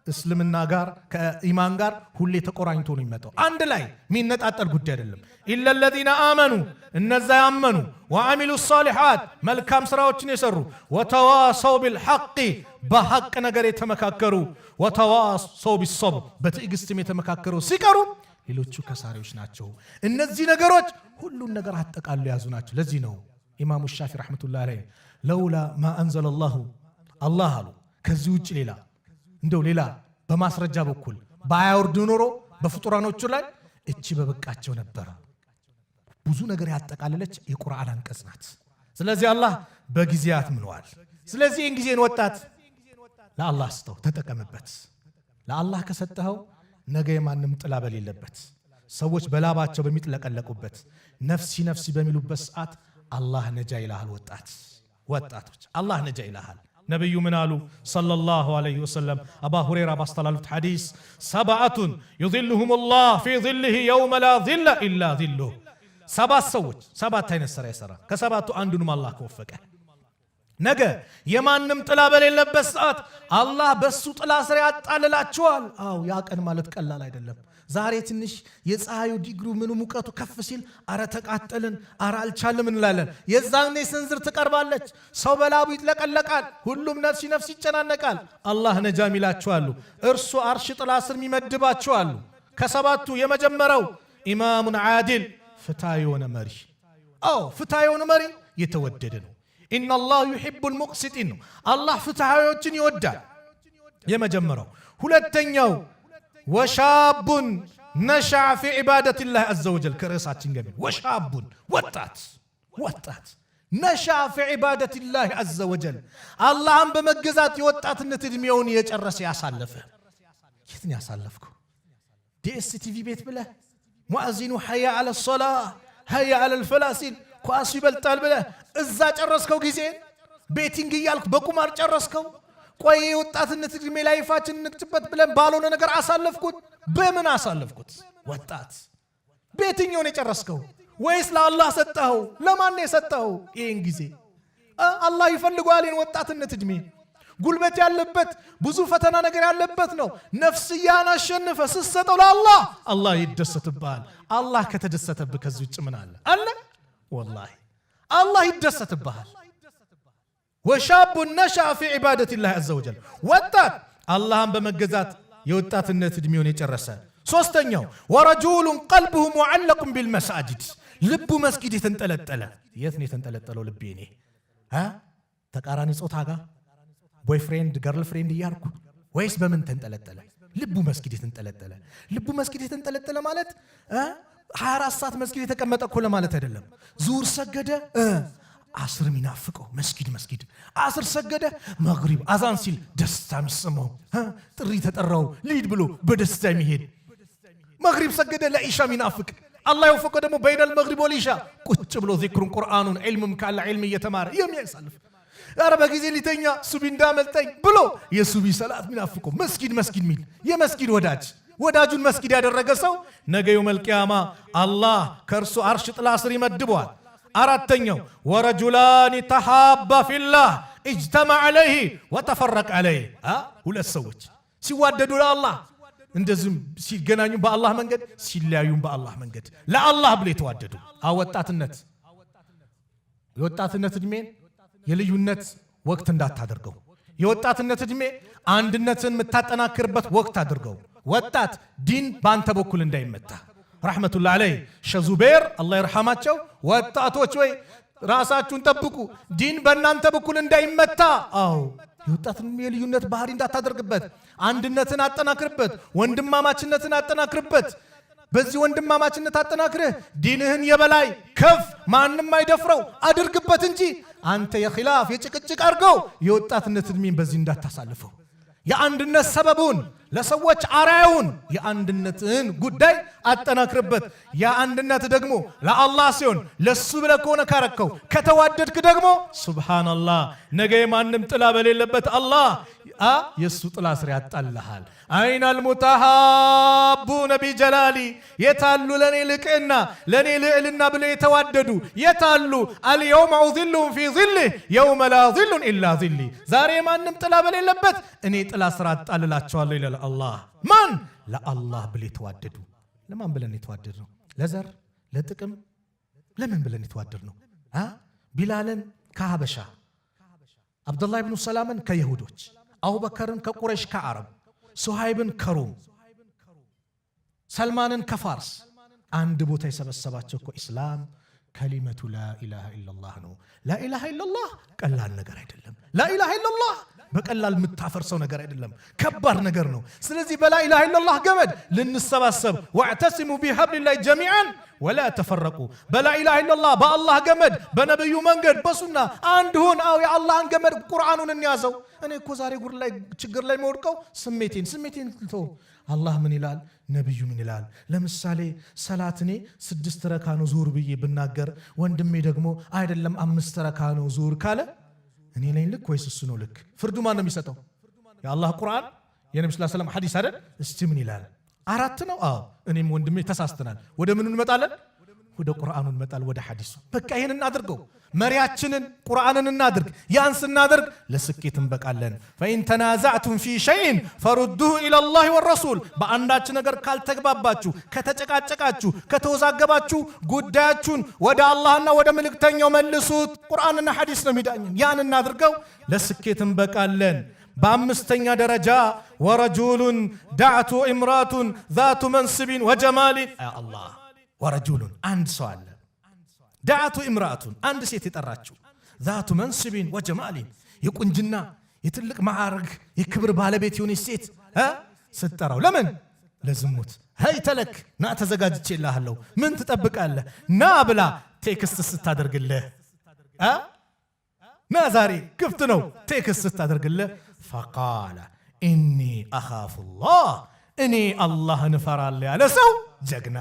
እስልምና ጋር ከኢማን ጋር ሁሌ ተቆራኝቶ ነው የሚመጣው። አንድ ላይ የሚነጣጠል ጉዳይ አይደለም። ኢለ ለዚነ አመኑ፣ እነዛ ያመኑ፣ ወዓሚሉ ሷሊሓት፣ መልካም ስራዎችን የሰሩ፣ ወተዋሰው ቢልሐቅ፣ በሐቅ ነገር የተመካከሩ፣ ወተዋሰው ቢሶብር፣ በትዕግስትም የተመካከሩ ሲቀሩ ሌሎቹ ከሳሪዎች ናቸው። እነዚህ ነገሮች ሁሉን ነገር አጠቃሉ የያዙ ናቸው። ለዚህ ነው ኢማሙ ሻፊ ረሕመቱላህ ዐለይህ ለውላ ማ አንዘለ ላሁ፣ አላህ አሉ ከዚህ ውጭ ሌላ እንደው ሌላ በማስረጃ በኩል ባያወርድ ኖሮ በፍጡራኖቹ ላይ እቺ በበቃቸው ነበረ። ብዙ ነገር ያጠቃለለች የቁርአን አንቀጽ ናት። ስለዚህ አላህ በጊዜያት ምለዋል። ስለዚህ ይህን ጊዜን ወጣት ለአላህ ስጠው፣ ተጠቀምበት። ለአላህ ከሰጠኸው ነገ የማንም ጥላ በሌለበት፣ ሰዎች በላባቸው በሚጥለቀለቁበት፣ ነፍሲ ነፍሲ በሚሉበት ሰዓት አላህ ነጃ ይልሃል። ወጣቶች አላህ ነጃ ይልሃል። ነቢዩ ምን አሉ ሰለላሁ ዐለይሂ ወሰለም? አባ ሁረይራ ባስተላለፉት ሐዲስ ሰብዐቱን ዩዚልሁም ላህ ፊ ዚልህ የውመ ላ ዚለ ኢላ ዚሉህ። ሰባት ሰዎች ሰባት አይነት ስራ ይሰራ፣ ከሰባቱ አንዱንም አላህ ከወፈቀ ነገ የማንም ጥላ በሌለበት ሰዓት አላህ በሱ ጥላ ስር ያጣልላቸዋል። አዎ ያ ቀን ማለት ቀላል አይደለም። ዛሬ ትንሽ የፀሐዩ ዲግሪ ምኑ ሙቀቱ ከፍ ሲል አረ ተቃጠልን፣ አረ አልቻልም እንላለን። የዛኔ ስንዝር ትቀርባለች፣ ሰው በላቡ ይጥለቀለቃል፣ ሁሉም ነፍሲ ነፍስ ይጨናነቃል። አላህ ነጃም ይላቸዋሉ፣ እርሱ አርሽ ጥላ ስር የሚመድባቸዋሉ። ከሰባቱ የመጀመሪያው ኢማሙን ዓዲል፣ ፍትሃ የሆነ መሪ። አዎ ፍትሃ የሆነ መሪ የተወደደ ነው። ኢነላህ ዩሒቡል ሙቅሲጢን ነው። አላህ ፍትሃዮችን ይወዳል። የመጀመሪያው። ሁለተኛው ወሻቡን نشأ في عبادة الله عز وجل كرساتين جميل وشاب وطات نشأ في عبادة الله عز وجل الله عم بمجزات يوطات النتدميون يجرس ياسالفه كيفني ياسالفكو DSTV بيت بله مؤذن حي على الصلاة حي على الفلاسين ኳስ ይበልጣል ብለ እዛ ጨረስከው ጊዜ ቤቲንግ ይያልክ በቁማር ጨረስከው ቆይ ወጣትነት እድሜ ላይፋችን ንክትበት ብለን ባልሆነ ነገር አሳለፍኩት በምን አሳለፍኩት ወጣት ቤቲንግውን የጨረስከው ወይስ ለአላህ ሰጣው ለማን የሰጣው ይሄን ጊዜ አላህ ይፈልጋል ይሄን ወጣትነት እድሜ ጉልበት ያለበት ብዙ ፈተና ነገር ያለበት ነው ነፍስያን አሸንፈ ስሰጠው ለአላህ አላህ ይደሰትብሃል አላህ ከተደሰተብህ ከዚህ ውጭ ምን አለ والله الله يدست بحال وشاب نشأ في عبادة الله عز وجل وطات اللهم بمجزات يوطات النت ادميون يጨረሰ ሶስተኛው ورجل قلبه معلق بالمساجد ልቡ መስጊድ የተንጠለጠለ የት ነው የተንጠለጠለው ልቤ እኔ ተቃራኒ ጾታ ጋር ቦይፍሬንድ ገርልፍሬንድ ይያርኩ ወይስ በምን ተንጠለጠለ ልቡ መስጊድ የተንጠለጠለ ማለት 24 ሰዓት መስጊድ የተቀመጠ እኮ ለማለት አይደለም ዙር ሰገደ አስር ሚናፍቀው መስጊድ አስር ሰገደ መግሪብ አዛን ሲል ደስታ የሚሰማው ጥሪ ተጠራው ሊድ ብሎ በደስታ የሚሄድ መግሪብ ሰገደ ለኢሻ ሚናፍቅ አላህ ይወፈቀው ደግሞ በይነል መግሪብ ወልኢሻ ቁጭ ብሎ ዚክሩን ቁርአኑን ዒልሙም ካለ ዒልም እየተማረ የሚያሳልፍ ኧረ በጊዜ ሊተኛ ሱቢ እንዳመልጠኝ ብሎ የሱቢ ሰላት ሚናፍቀው መስጊድ ሚል የመስጊድ ወዳጁን መስጊድ ያደረገ ሰው ነገ የውመል ቂያማ አላህ ከርሱ አርሽ ጥላ ስር ይመድበዋል አራተኛው ወረጁላን ተሐባ ፊላህ اجتمع عليه وتفرق عليه ሁለት ሰዎች ሲዋደዱ ለአላህ እንደዚህም ሲገናኙ በአላህ መንገድ ሲለያዩም በአላህ መንገድ ለአላህ ብለው የተዋደዱ የወጣትነት እድሜን የልዩነት ወቅት እንዳታደርገው የወጣትነት እድሜ አንድነትን የምታጠናክርበት ወቅት አድርገው ወጣት ዲን ባንተ በኩል እንዳይመታ ረህመቱላህ አለይ ሸዙቤር አላህ ይርሐማቸው ወጣቶች ወይ ራሳችሁን ጠብቁ ዲን በእናንተ በኩል እንዳይመታ የወጣትነት የልዩነት ባህሪ እንዳታደርግበት አንድነትን አጠናክርበት ወንድማማችነትን አጠናክርበት በዚህ ወንድማማችነት አጠናክረህ ዲንህን የበላይ ከፍ ማንንም አይደፍረው አድርግበት እንጂ አንተ የኺላፍ የጭቅጭቅ አርገው የወጣትነት እድሜን በዚህ እንዳታሳልፈው የአንድነት ሰበቡን ለሰዎች አራያውን የአንድነትን ጉዳይ አጠናክርበት የአንድነት ደግሞ ለአላህ ሲሆን ለሱ ብለህ ከሆነ ካረከው ከተዋደድክ ደግሞ ሱብሃንአላህ ነገ ማንም ጥላ በሌለበት አላህ የሱ ጥላ ስር ያጣልሃል አይናል ሙተሃቡነ ቢጀላሊ የታሉ ለኔ ልቅና ለኔ ልዕልና ብለው የተዋደዱ የታሉ አልየውም ኡዚሉሁም ፊ ዚልህ የውመ ላ ዚሉን ኢላ ዚሊ ዛሬ ማንም ጥላ በሌለበት እኔ ጥላ ስር አጣልላቸዋለሁ ይላል አላህ ማን ለአላህ ብለው የተዋደዱ ለማን ብለን የተዋደድ ነው ለዘር ለጥቅም ለምን ብለን የተዋደድ ነው ቢላልን ከሀበሻ አብዱላህ ኢብኑ ሰላምን ከይሁዶች አቡበከርን ከቁረይሽ ከአረብ ሱሃይብን ከሮም ሰልማንን ከፋርስ አንድ ቦታ የሰበሰባቸው እኮ ኢስላም ከሊመቱ ላኢላሃ ኢላላህ ነው ላኢላሃ ኢላላህ ቀላል ነገር አይደለም ላኢላሃ ኢላላህ በቀላል የምታፈርሰው ነገር አይደለም ከባድ ነገር ነው ስለዚህ በላኢላሃ ኢላላህ ገመድ ልንሰባሰብ ወዕተሲሙ ቢሐብሊላሂ ጀሚዓን ወላ ተፈረቁ በላኢላሃ ኢላላህ በአላህ ገመድ በነብዩ መንገድ በሱና አንድ ሆን የአላህን ገመድ ቁርአኑን እንያዘው እኔ እኮ ዛሬ ችግር ላይ መወድቀው ስሜቴን ልተው አላህ ምን ይላል ነብዩ ምን ይላል ለምሳሌ ሰላት እኔ 6 ረካ ነው ዙር ብዬ ብናገር ወንድሜ ደግሞ አይደለም 5 ረካ ነው ዙር ካለ እኔ ነኝ ልክ ወይስ እሱ ነው ልክ ፍርዱ ማን ነው የሚሰጠው የአላህ ቁርአን የነብዩ ሰለላሁ ዐለይሂ ወሰለም ሐዲስ አይደል እስቲ ምን ይላል 4 ነው እኔም ወንድሜ ተሳስተናል ወደ ምን እንመጣለን ወደ ቁርአኑ እንመጣለን ወደ ሐዲሱ በቃ ይሄን እናድርገው መሪያችንን ቁርአንን እናድርግ ያን ስናደርግ ለስኬት እንበቃለን فإن تنازعتم في شيء فردوه إلى الله والرسول በአንዳች ነገር ካልተግባባችሁ ከተጨቃጨቃችሁ ከተወዛገባችሁ ጉዳያችሁን ወደ አላህና ወደ መልእክተኛው መልሱት ቁርአንና ሐዲስ ነው የሚዳኘን ያን እናድርገው ለስኬት እንበቃለን በአምስተኛ ደረጃ ወረጁሉን ዳዕቱ ኢምራቱን ذات منصب وجمال يا الله ወረጁሉን አንድ ሰው አለ ዳዕቱ ኢምራቱን አንድ ሴት የጠራችው ذات منصب وجمال የቁንጅና የትልቅ ማዕረግ የክብር ባለቤት የሆነች ሴት ስትጠራው ለምን ለዝሙት هيتلك نا ተዘጋጅቼልሃለሁ ምን ትጠብቃለህ ና ብላ ቴክስት ስታደርግልህ ና ዛሬ ክፍት ነው ቴክስት ስታደርግልህ فقال إني أخاف الله إني الله نفرال ያለ ሰው ጀግና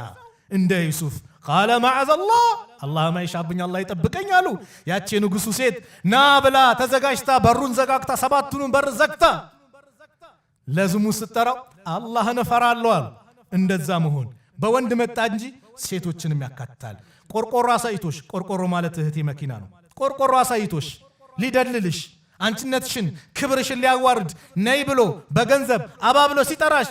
እንደ ዩሱፍ قال معاذ الله ما يشابني الله يطبቀኝ አሉ ያቺ ንጉሱ ሴት ና ብላ ተዘጋጅታ በሩን ዘጋግታ ሰባቱን በር ዘግታ ለዝሙት ስትጠራው الله ነፈራለሁ አሉ እንደዛ መሆን በወንድ መጣ እንጂ ሴቶችንም ያካትታል ቆርቆሮ አሳይቶሽ ቆርቆሮ ማለት እህቴ መኪና ነው ቆርቆሮ አሳይቶሽ ሊደልልሽ አንቺነትሽን ክብርሽን ሊያዋርድ ነይ ብሎ በገንዘብ አባብሎ ሲጠራሽ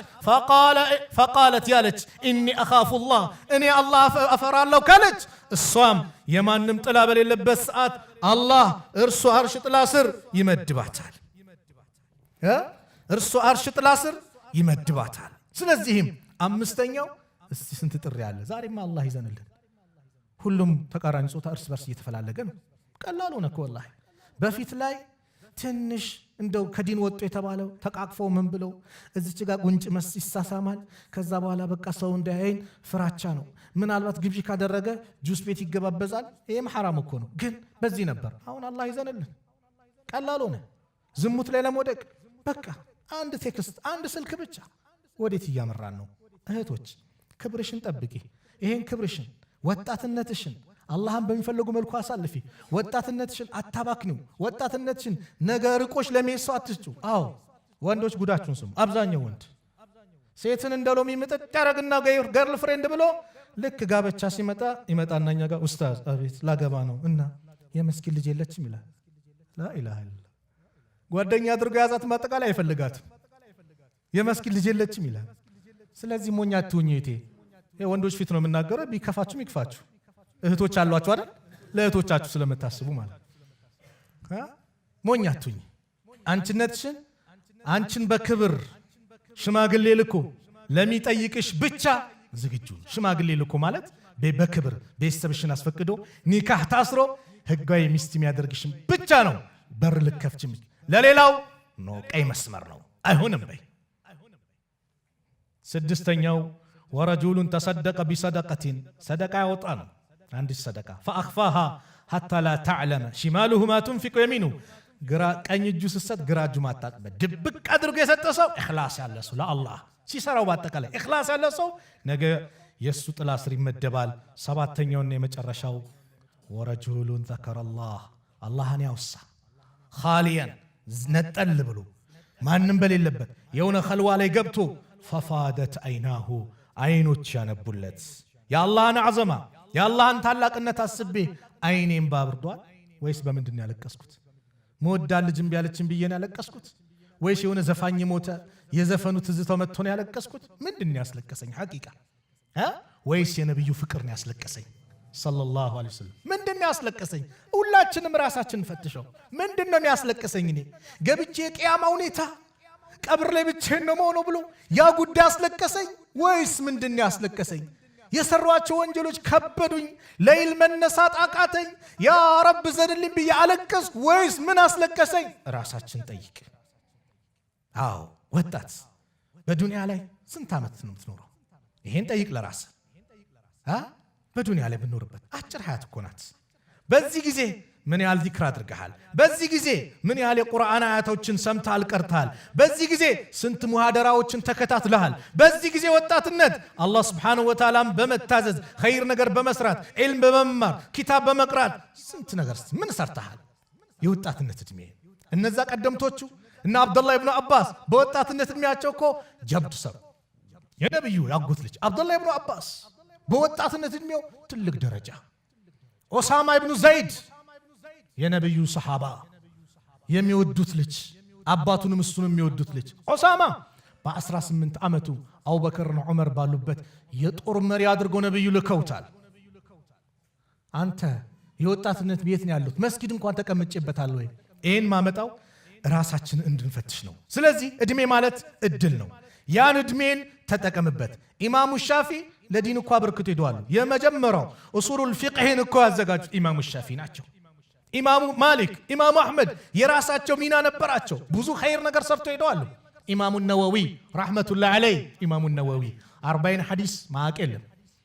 فقالت ያለች إني أخاف الله እኔ አላህ አፈራለሁ ካለች እሷም የማንም ጥላ በሌለበት ሰዓት አላህ እርሱ አርሽ ጥላ ስር ይመድባታል እርሱ አርሽ ጥላ ስር ይመድባታል ስለዚህም አምስተኛው እስቲ ስንት ጥሪ ያለ ዛሬማ አላህ ይዘንልን ሁሉም ተቃራኒ ጾታ እርስ በርስ እየተፈላለገ ነው ቀላል ሆነ እኮ ወላሂ በፊት ላይ ትንሽ እንደው ከዲን ወጥቶ የተባለው ተቃቅፎ ምን ብለው እዚች ጋር ጉንጭ መስ ይሳሳማል ከዛ በኋላ በቃ ሰው እንዳያይን ፍራቻ ነው ምናልባት ግብጂ ካደረገ ጁስ ቤት ይገባበዛል ይሄም حرام እኮ ነው ግን በዚህ ነበር አሁን አላህ ይዘንልን ቀላል ሆነ ዝሙት ላይ ለመውደቅ በቃ አንድ ቴክስት አንድ ስልክ ብቻ ወዴት እያመራን ነው እህቶች ክብርሽን ጠብቂ ይሄን ክብርሽን ወጣትነትሽን አላህን በሚፈልጉ መልኩ አሳልፊ ወጣትነትሽን አታባክኙ ወጣትነትሽን ነገር ርቆሽ ለሚሰው አትስጩ አዎ ወንዶች ጉዳችሁን ስሙ አብዛኛው ወንድ ሴትን እንደሎሚ ምጥጥ ያረግና ገርል ፍሬንድ ብሎ ልክ ጋብቻ ሲመጣ ይመጣናኛ ጋር ኡስታዝ አቤት ላገባ ነው እና የመስኪን ልጅ የለችም ይላል ላ ኢላሃ ኢላ ጓደኛ አድርጎ ያዛት ማጠቃላይ አይፈልጋትም የመስኪን ልጅ የለችም ይላል ስለዚህ ሞኛ አትሁኚ እቴ የወንዶች ፊት ነው የምናገረው ቢከፋችሁም ይክፋችሁ እህቶች አሏችሁ አይደል ለእህቶቻችሁ ስለምታስቡ ማለት ሞኛ አትሁኚ አንቺነትሽን አንቺን በክብር ሽማግሌ ልኮ ለሚጠይቅሽ ብቻ ዝግጁ ሽማግሌ ልኮ ማለት በክብር ቤተሰብሽን አስፈቅዶ ኒካህ ታስሮ ህጋዊ ሚስት የሚያደርግሽ ብቻ ነው በር ልከፍችም ለሌላው ነው ቀይ መስመር ነው አይሆንም በይ ስድስተኛው ورجل تصدق بصدقة صدقة ያወጣ ነው አንድ ሰደቃ فاخفاها حتى لا تعلم شماله ما تنفق يمينه ግራ ቀኝ እጁ ሲሰጥ ግራ እጁ ማጣጥበ ድብቅ አድርጎ የሰጠ ሰው ኢኽላስ ያለ ሰው ለአላህ ሲሰራው ባጠቃላይ ኢኽላስ ያለ ሰው ነገ የሱ ጥላ ስር ይመደባል ሰባተኛውና የመጨረሻው ورجل ذكر الله አላህን ያወሳ خاليا ነጠል ብሎ ማንንም በሌለበት የሆነ ኸልዋ ላይ ገብቶ ففادت عيناه አይኖች ያነቡለት ያላህን አዘማ ያላህን ታላቅነት አስቤ አይኔን ባብርዷል ወይስ በምንድን ያለቀስኩት ሞዳል ልጅም ቢያለችም ቢየና ያለቀስኩት ወይስ የሆነ ዘፋኝ ሞተ የዘፈኑ ትዝታው መጥቶ ነው ያለቀስኩት ምንድን ያስለቀሰኝ ሐቂቃ ወይስ የነብዩ ፍቅር ነው ያስለቀሰኝ ሰለላሁ ዐለይሂ ወሰለም ምንድን ያስለቀሰኝ ሁላችንም ራሳችንን ፈትሸው ምንድን ነው ያስለቀሰኝ እኔ ገብቼ ቂያማ ሁኔታ ቀብር ላይ ብቻዬን ነው መሆኑ ብሎ ያ ጉዳይ ያስለቀሰኝ ወይስ ምንድን ያስለቀሰኝ የሰሯቸው ወንጀሎች ከበዱኝ ለይል መነሳት አቃተኝ ያ ረብ ዘንልኝ ብዬ አለቀስኩ ወይስ ምን አስለቀሰኝ ራሳችን ጠይቅ አዎ ወጣት በዱንያ ላይ ስንት ዓመት ነው የምትኖረው ይሄን ጠይቅ ለራስ በዱንያ ላይ ብንኖርበት አጭር ሀያት እኮ ናት በዚህ ጊዜ ምን ያህል ዚክር አድርገሃል በዚህ ጊዜ ምን ያህል የቁርአን አያቶችን ሰምተሃል ቀርተሃል በዚህ ጊዜ ስንት ሙሐደራዎችን ተከታትለሃል በዚህ ጊዜ ወጣትነት አላህ Subhanahu Wa Ta'ala በመታዘዝ ኸይር ነገር በመስራት ዒልም በመማር ኪታብ በመቅራት ስንት ነገር ምን ሰርተሃል የወጣትነት እድሜ እነዛ ቀደምቶቹ እና አብዱላህ ኢብኑ አባስ በወጣትነት እድሜያቸው እኮ ጀብዱ ሰው የነብዩ ያጎት ልጅ አብዱላህ ኢብኑ አባስ በወጣትነት እድሜው ትልቅ ደረጃ ኡሳማ ኢብኑ ዘይድ የነብዩ ሰሃባ የሚወዱት ልጅ አባቱንም እሱንም የሚወዱት ልጅ ኡሳማ በ18 ዓመቱ አቡበከርና ዑመር ባሉበት የጦር መሪ አድርገው ነብዩ ልከውታል አንተ የወጣትነት ቤት ነው ያሉት መስጊድ እንኳን ተቀምጬበታል ወይ ይሄን ማመጣው ራሳችን እንድንፈትሽ ነው ስለዚህ እድሜ ማለት እድል ነው ያን እድሜን ተጠቀምበት ኢማሙ ሻፊ ለዲን እኮ አበርክቶ ሄደዋል የመጀመሪያው ኡሱሉል ፊቅህን እኮ ያዘጋጁት ኢማሙ ሻፊ ናቸው ኢማሙ ማሊክ ኢማሙ አህመድ የራሳቸው ሚና ነበራቸው ብዙ ኸይር ነገር ሰርተው ሄደዋል ኢማሙ ነወዊ ረሕመቱላህ ዐለይህ ኢማሙ ነወዊ 40 ሐዲስ ማያውቅ የለም።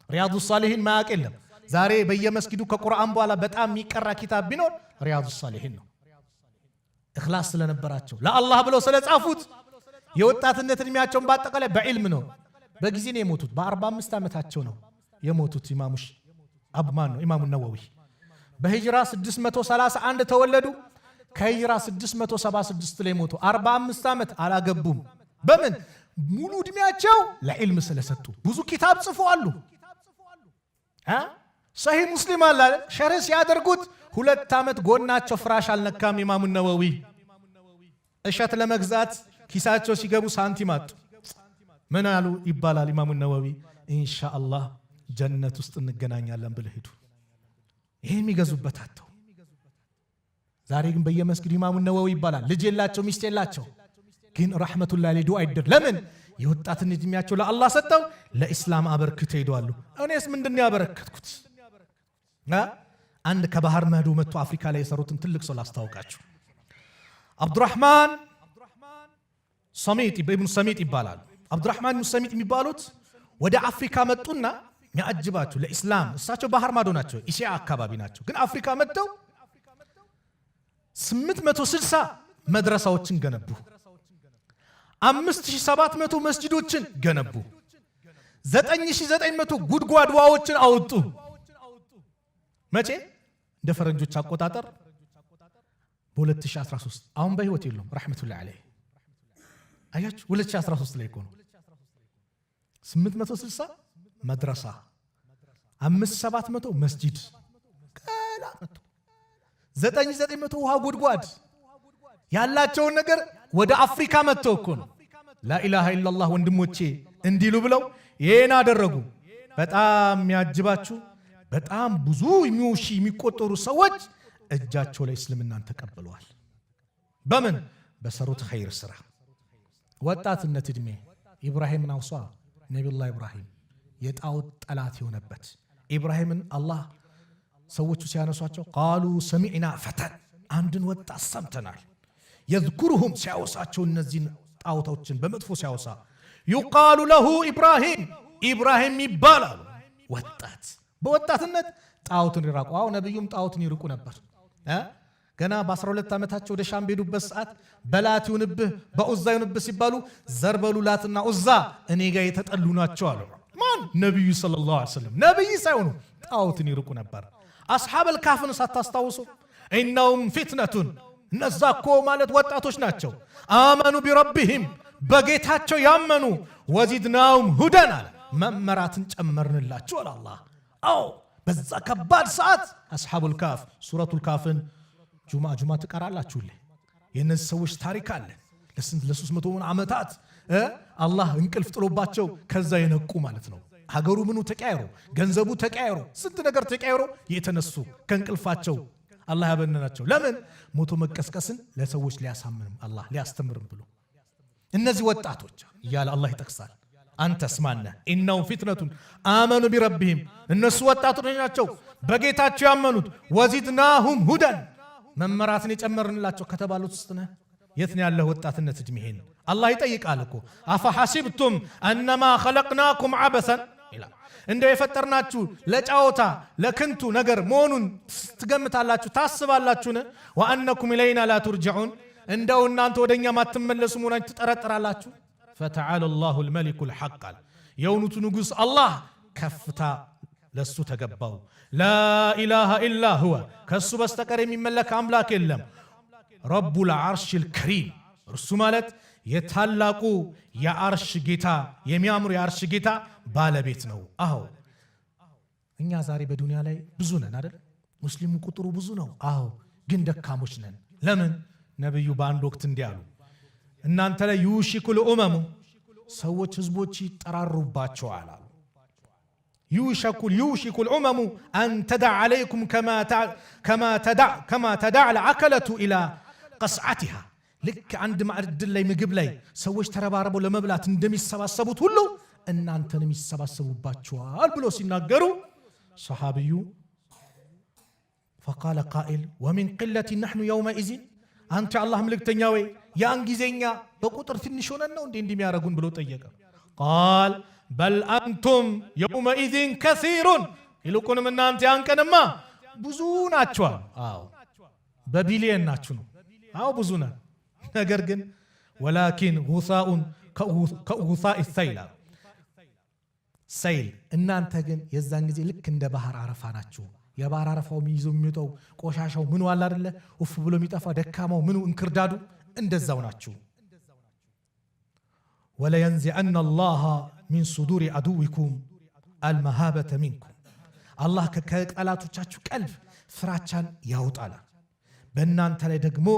ሪያዱ ሷሊሒን ማያውቅ የለም። ዛሬ በየመስጊዱ ከቁርአን በኋላ በጣም የሚቀራ ኪታብ ቢኖር ሪያዱ ሷሊሒን ነው። ኢኽላስ ስለነበራቸው ለአላህ ብለው ስለጻፉት የወጣትነት እድሜያቸውን በአጠቃላይ በዕልም ነው። በጊዜ ነው የሞቱት። በ45 ዓመታቸው ነው የሞቱት። ኢማሙ ነወዊ በሂጅራ 631 ተወለዱ። ከሂጅራ 676 ላይ ሞቱ። 45 ዓመት አላገቡም። በምን ሙሉ እድሜያቸው ለዕልም ስለሰጡ ብዙ ኪታብ ጽፈዋል። ሰሂህ ሙስሊም አለ ሸርህ ሲያደርጉት 2 ዓመት ጎናቸው ፍራሽ አልነካም። ኢማሙ ነወዊ እሸት ለመግዛት ኪሳቸው ሲገቡ ሳንቲም አጡ። ምን አሉ ይባላል ኢማሙ ነወዊ ኢንሻአላህ ጀነት ውስጥ እንገናኛለን ብለው ሄዱ። ይሄ የሚገዙበት አጥተው ዛሬ ግን በየመስጊዱ ኢማሙ ነወዊ ይባላል። ልጅ የላቸው ሚስት የላቸው፣ ግን ረሕመቱላህ ዐለይሂ ዱዓ አይደር። ለምን የወጣትን እድሜያቸው ለአላህ ሰጠው፣ ለኢስላም አበርክተው ሄደዋል። እኔስ ምንድነው ያበረከትኩት? አንድ ከባህር ማዶ መጥቶ አፍሪካ ላይ የሰሩትን ትልቅ ሰው ላስታውቃችሁ። አብዱራህማን ኢብኑ ሰሚጥ ይባላሉ። አብዱራህማን ኢብኑ ሰሚጥ የሚባሉት ወደ አፍሪካ መጡና ያጅባችሁ ለኢስላም እሳቸው ባህር ማዶ ናቸው፣ ኢሲያ አካባቢ ናቸው። ግን አፍሪካ መጥተው 860 መድረሳዎችን ገነቡ። 5700 መስጂዶችን ገነቡ። 9900 ጉድጓድ ውሃዎችን አወጡ። መቼ? እንደ ፈረንጆች አቆጣጠር በ2013። አሁን በህይወት የሉም ረሕመቱላህ ዐለይህ። አያችሁ 2013 ላይ እኮ ነው። 860 መድረሳ 5700 መስጂድ 9900 ውሃ ጉድጓድ ያላቸውን ነገር ወደ አፍሪካ መጥተው እኮ ነው ላኢላሃ ኢላላህ ወንድሞቼ እንዲሉ ብለው ይሄን አደረጉ። በጣም የሚያጅባችሁ በጣም ብዙ የሚቆጠሩ ሰዎች እጃቸው ላይ እስልምናን ተቀብለዋል። በምን? በሰሩት ኸይር ስራ። ወጣትነት እድሜ ኢብራሂምን አውሷ ነቢዩላህ ኢብራሂም የጣዖት ጠላት የሆነበት ኢብራሂምን አላህ ሰዎቹ ሲያነሷቸው ቃሉ ሰሚዕና ፈተን አንድን ወጣት ሰምተናል። የዝኩሩሁም ሲያወሳቸው እነዚህን ጣዖቶችን በመጥፎ ሲያወሳ ዩቃሉ ለሁ ኢብራሂም ይባላሉ። ወጣት በወጣትነት ጣዖትን ይራቁ። አሁን ነቢዩም ጣዖትን ይርቁ ነበር። ገና በ12 ዓመታቸው ወደ ሻም በሄዱበት ሰዓት በላት ይሁንብህ በዑዛ ይሁንብህ ሲባሉ ዘርበሉ ላትና ዑዛ እኔ ጋር የተጠሉ ናቸው አሉ። ማን? ነቢዩ ሰለላሁ ዐለይሂ ወሰለም። ነቢይ ሳይሆኑ ጣዖትን ይርቁ ነበር። አስሐበል ካፍን ሳታስታውሱ ኢነሁም ፊትነቱን እነዛ እኮ ማለት ወጣቶች ናቸው። አመኑ ቢረቢሂም በጌታቸው ያመኑ ወዚድናሁም ሁደን አለ መመራትን ጨመርንላቸው አለ አላህ። አዎ በዛ ከባድ ሰዓት አስሐቡል ካፍ ሱረቱል ካፍን ጁማ ትቀራላችሁ። የእነዚህ ሰዎች ታሪክ አለ። ለ300 ዓመታት አላህ እንቅልፍ ጥሎባቸው ከዛ የነቁ ማለት ነው። ሀገሩ ምኑ ተቀያይሮ፣ ገንዘቡ ተቀያይሮ፣ ስንት ነገር ተቀያይሮ የተነሱ ከእንቅልፋቸው አላህ ያበነናቸው። ለምን? ሞቶ መቀስቀስን ለሰዎች ሊያሳምንም አላህ ሊያስተምርም ብሎ እነዚህ ወጣቶች እያለ አላህ ይጠቅሳል። አንተ ስማነ ኢነሁም ፊትነቱን አመኑ ቢረቢሂም እነሱ ወጣቶች ናቸው በጌታቸው ያመኑት። ወዚድናሁም ሁደን መመራትን የጨመርንላቸው ከተባሉት ውስጥ ነህ። የት ነው ያለህ ወጣትነት እድሜህን? አላህ ይጠይቃል እኮ አፈሐሲብቱም አነማ ኸለቅናኩም ዐበሰን ይላል። እንደው የፈጠርናችሁ ለጫወታ ለክንቱ ነገር መሆኑን ትገምታላችሁ ታስባላችሁን? ወአነኩም ኢለይና ላ ቱርጀዑን እንደው እናንተ ወደኛ ማትመለሱ መሆናችሁ ትጠረጥራላችሁ? ፈተዓላ አላሁል መሊኩል ሐቅ አለ የእውነቱ ንጉሥ አላህ ከፍታ ለሱ ተገባው። ላኢላሃ ኢላ ሁወ ከሱ በስተቀር የሚመለክ አምላክ የለም። ረቡል ዐርሺል ከሪም እርሱ ማለት የታላቁ የአርሽ ጌታ የሚያምሩ የአርሽ ጌታ ባለቤት ነው። አዎ እኛ ዛሬ በዱንያ ላይ ብዙ ነን አይደል? ሙስሊሙ ቁጥሩ ብዙ ነው። አዎ ግን ደካሞች ነን። ለምን? ነብዩ በአንድ ወቅት እንዲህ አሉ፣ እናንተ ላይ ዩሽኩል ኡመሙ ሰዎች ህዝቦች ይጠራሩባቸዋል አሉ። ዩሽኩል ኡመሙ አን ተዳዕ ዓለይኩም ከማ ተዳዕ ልዓከለቱ ኢላ ቀስዓቲሃ ልክ አንድ ማዕድ ላይ ምግብ ላይ ሰዎች ተረባርበው ለመብላት እንደሚሰባሰቡት ሁሉ እናንተንም ይሰባሰቡባቸዋል ብሎ ሲናገሩ ሰሃቢዩ ፈቃለ ቃኢል ወሚን ቅለቲ ነሕኑ የውመኢዝን አንተ አላህ መልእክተኛ ወይ ያን ጊዜኛ በቁጥር ትንሽ ሆነን ነው እንዴ እንደሚያረጉን ብሎ ጠየቀ። ቃል በል አንቱም የውመኢዝን ከሲሩን ይልቁንም እናንተ ያን ቀንማ ብዙ ናችሁ። አዎ በቢሊየን ናችሁ ነው። አዎ ብዙ ነን። ነገር ግን ወላኪን ጉሳኡን ከጉሳኢ ሰይል እናንተ ግን የዛን ጊዜ ልክ እንደ ባህር አረፋ ናችሁ። የባህር አረፋው ይዞ የሚወጣው ቆሻሻው ምኑ አለ አይደለ ውፍ ብሎ የሚጠፋ ደካማው ምኑ እንክርዳዱ እንደዛው ናችሁ። ወለየንዚዐነ አላህ ሚን ሱዱሪ አዱዊኩም አልመሃበተ ሚንኩም አላህ ከጠላቶቻችሁ ቀልብ ፍራቻን ያውጣል። በእናንተ ላይ ደግሞ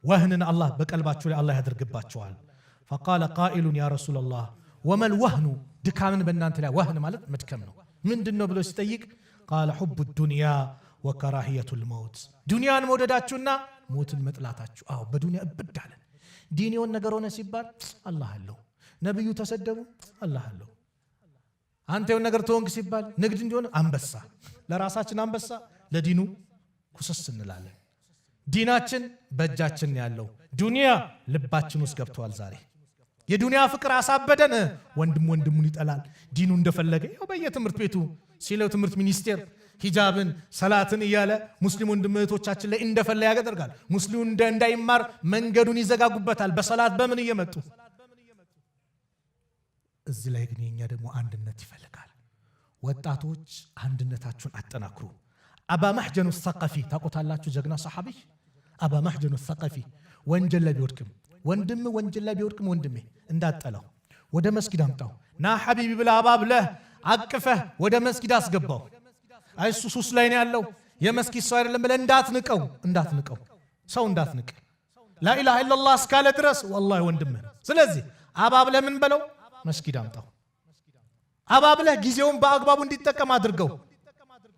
ወህንን አላህ በቀልባችሁ ላይ አላህ ያደርግባቸዋል። ፈቃለ ቃኢሉን ያ ረሱለላህ ወመል ወህኑ ድካምን በእናንተ ላይ ወህን ማለት መድከም ነው ምንድን ነው ብሎ ሲጠይቅ ቃለ ሑቡ ዱንያ ወከራሂየቱል መውት ዱንያን መውደዳችሁና ሞትን መጥላታችሁ። አዎ በዱንያ እብዳለን። ዲኒውን ነገር ሆነ ሲባል አላህ አለው፣ ነብዩ ተሰደቡ አላህ አለው። አንተ የሆነ ነገር ተወንክ ሲባል ንግድ እንዲሆን አንበሳ፣ ለራሳችን አንበሳ፣ ለዲኑ ኩስስ እንላለን። ዲናችን በእጃችን ያለው ዱንያ ልባችን ውስጥ ገብቷል። ዛሬ የዱንያ ፍቅር አሳበደን። ወንድሙን ይጠላል፣ ዲኑ እንደፈለገ ያው በየትምህርት ቤቱ ሲለው ትምህርት ሚኒስቴር ሂጃብን ሰላትን እያለ ሙስሊም ወንድም እህቶቻችን ላይ እንደፈለ ያደርጋል። ሙስሊሙ እንዳይማር መንገዱን ይዘጋጉበታል በሰላት በምን እየመጡ። እዚህ ላይ ግን የኛ ደግሞ አንድነት ይፈልጋል። ወጣቶች አንድነታችሁን አጠናክሩ። አባ መሕጀኑ ሰቀፊ ታውቁታላችሁ? ጀግና ሰሐቢ አባ መሕጀኑ ሰቀፊ ወንጀል ላይ ቢወድቅም ወንድሜ እንዳጠለው ወደ መስጊድ አምጣው ና ሐቢቢ ብላ አባብለህ አቅፈህ ወደ መስጊድ አስገባው። አይሱ ሱስ ላይ ነው ያለው የመስጊድ ሰው አይደለም ብለህ እንዳትንቀው ሰው እንዳትንቅ ላኢላሃ ኢላላህ እስካለ ድረስ ወላሂ ወንድምህ። ስለዚህ አባብለህ ምን በለው መስጊድ አምጣው። አባብለህ ጊዜውን በአግባቡ እንዲጠቀም አድርገው።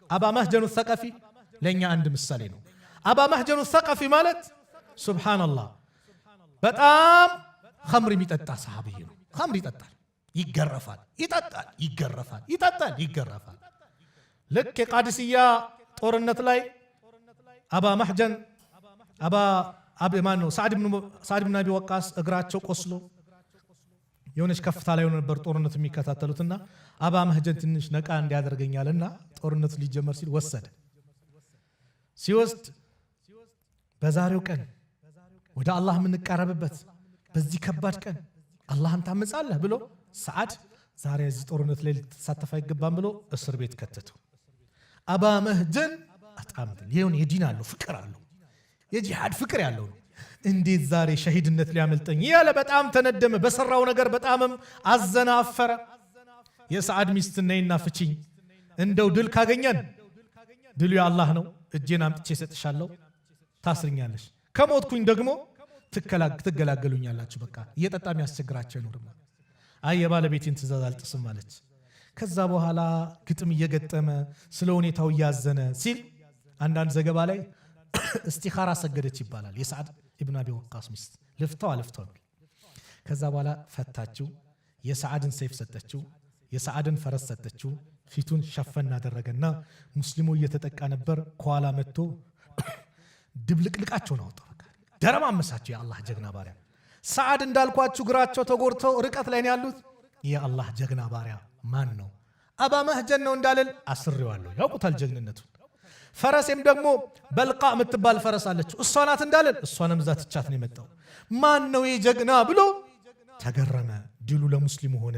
አባ መሕጀኑ ሰቀፊ ለኛ አንድ ምሳሌ ነው። አባ መሕጀኑ ሰቀፊ ማለት ሱብሃንአላህ በጣም ኸምር የሚጠጣ ሰሃቢይ ነው። ኸምር ይጠጣል፣ ይገረፋል፣ ይገረፋል። ልክ የቃዲስያ ጦርነት ላይ አባ መሕጀን ሳዕድ ብን አቢ ወቃስ እግራቸው ቆስሎ የሆነች ከፍታ ላይ ነበር ጦርነቱ የሚከታተሉትና አባ መሕጀን ትንሽ ነቃ እንዲያደርገኛልና ጦርነቱ ሊጀመር ሲል ሲወስድ በዛሬው ቀን ወደ አላህ የምንቃረብበት በዚህ ከባድ ቀን አላህን ታመጻለህ ብሎ ሰዓድ ዛሬ እዚህ ጦርነት ላይ ልትሳተፍ አይገባም ብሎ እስር ቤት ከተተው። አባ መሕጀን አጣምጥል ይሁን የዲን አለው ፍቅር አለው የጂሃድ ፍቅር ያለው እንዴት ዛሬ ሸሂድነት ሊያመልጠኝ ያለ በጣም ተነደመ። በሰራው ነገር በጣምም አዘነ፣ አፈረ። የሰዓድ ሚስት ነይና ፍቺኝ፣ እንደው ድል ካገኘን ድሉ የአላህ ነው፣ እጄን አምጥቼ እሰጥሻለሁ፣ ታስርኛለሽ፣ ከሞትኩኝ ደግሞ ትገላገሉኛላችሁ። በቃ እየጠጣ የሚያስቸግራቸው አይኖርም። አይ የባለቤቴን ትእዛዝ አልጥስም አለች። ከዛ በኋላ ግጥም እየገጠመ ስለ ሁኔታው እያዘነ ሲል አንዳንድ ዘገባ ላይ እስቲኻራ ሰገደች ይባላል። የሰዓድ ኢብኑ አቢ ወቃስ ሚስት ልፍተው ከዛ በኋላ ፈታችው። የሰዓድን ሰይፍ ሰጠችው፣ የሰዓድን ፈረስ ሰጠችው። ፊቱን ሸፈን አደረገና ሙስሊሙ እየተጠቃ ነበር። ከኋላ መጥቶ ድብልቅልቃቸውን አወጣው። በቃ ደረማመሳቸው። የአላህ ጀግና ባሪያ ሰዓድ እንዳልኳችሁ እግራቸው ተጎርተው ርቀት ላይ ነው ያሉት። የአላህ ጀግና ባሪያ ማን ነው? አባ መሕጀን ነው እንዳልል አስሬዋለሁ። ያውቁታል ጀግንነቱን። ፈረሴም ደግሞ በልቃ የምትባል ፈረስ አለችው። እሷ ናት እንዳለን እሷንም እዛ ትቻት ነው የመጣው። ማን ነው የጀግና ብሎ ተገረመ። ድሉ ለሙስሊሙ ሆነ።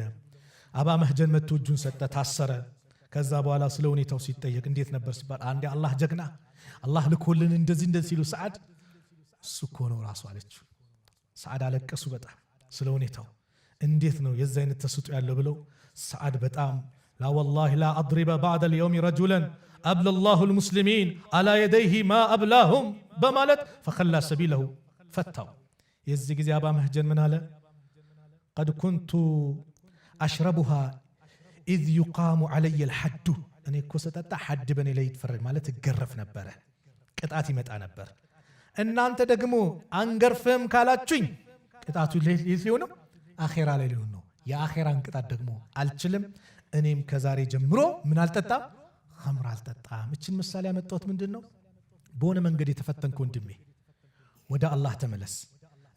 አባ መሕጀን መጥቶ እጁን ሰጠ፣ ታሰረ። ከዛ በኋላ ስለ ሁኔታው ሲጠየቅ እንዴት ነበር ሲባል አንዴ አላህ ጀግና አላህ ልኮልን እንደዚህ ሲሉ ሰዓድ እሱ እኮ ነው ራሱ አለችው። ሰዓድ አለቀሱ በጣም ስለ ሁኔታው። እንዴት ነው የዛ አይነት ተስጦ ያለው ብለው ሰዓድ በጣም ላ ወላሂ ላ አድሪበ ባዕደ ልየውም ረጁለን አብለ ላሁ ልሙስሊሚን አላ የደይህ ማ አብላሁም በማለት ፈኸላ ሰቢለሁ ፈታው። የዚህ ጊዜ አባ መሕጀን ምን አለ? ቀድ ኩንቱ አሽረቡሃ ኢዝ ዩቃሙ ዓለየ ልሐዱ። እኔ እኮ ስጠጣ ሐድ በእኔ ላይ ይትፈረድ ማለት እገረፍ ነበረ፣ ቅጣት ይመጣ ነበር። እናንተ ደግሞ አንገርፍህም ካላችሁኝ ቅጣቱ ሊሆነው አኼራ ላይ ሊሆን ነው። የአኼራን ቅጣት ደግሞ አልችልም። እኔም ከዛሬ ጀምሮ ምን አልጠጣም? ኸምር አልጠጣም። እችን ምሳሌ ያመጣሁት ምንድን ነው? በሆነ መንገድ የተፈተንክ ወንድሜ ወደ አላህ ተመለስ።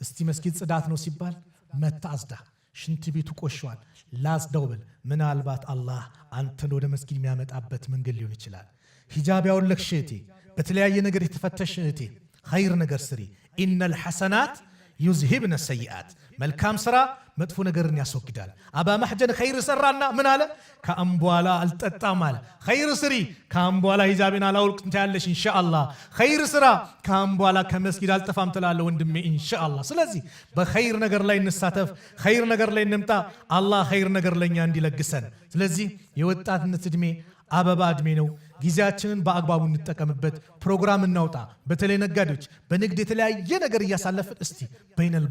እስቲ መስጊድ ጽዳት ነው ሲባል መታ አጽዳ፣ ሽንት ቤቱ ቆሽሿል ላጽዳው በል። ምናልባት አላህ አንተን ወደ መስጊድ የሚያመጣበት መንገድ ሊሆን ይችላል። ሂጃብ ያወለቅሽ እህቴ፣ በተለያየ ነገር የተፈተሽ እህቴ ኸይር ነገር ስሪ። ኢነል ሐሰናት ዩዝሂብነ ሰይአት፣ መልካም ስራ መጥፎ ነገርን ያስወግዳል። አባ ማህጀን ኸይር ሰራና ምን አለ? ከአምቧላ አልጠጣም አለ። ኸይር ስሪ፣ ከአምቧላ ሂጃብን አላውልቅም ታያለሽ ኢንሻአላህ። ኸይር ስራ፣ ከአምቧላ ከመስጊድ አልጠፋም ትላለህ ወንድሜ ኢንሻአላህ። ስለዚህ በኸይር ነገር ላይ እንሳተፍ፣ ኸይር ነገር ላይ እንምጣ። አላህ ኸይር ነገር ለኛ እንዲለግሰን። ስለዚህ የወጣትነት እድሜ አበባ እድሜ ነው። ጊዜያችንን በአግባቡ እንጠቀምበት። ፕሮግራም እናውጣ። በተለይ ነጋዴዎች በንግድ የተለያየ ነገር እያሳለፍን እስቲ በይነል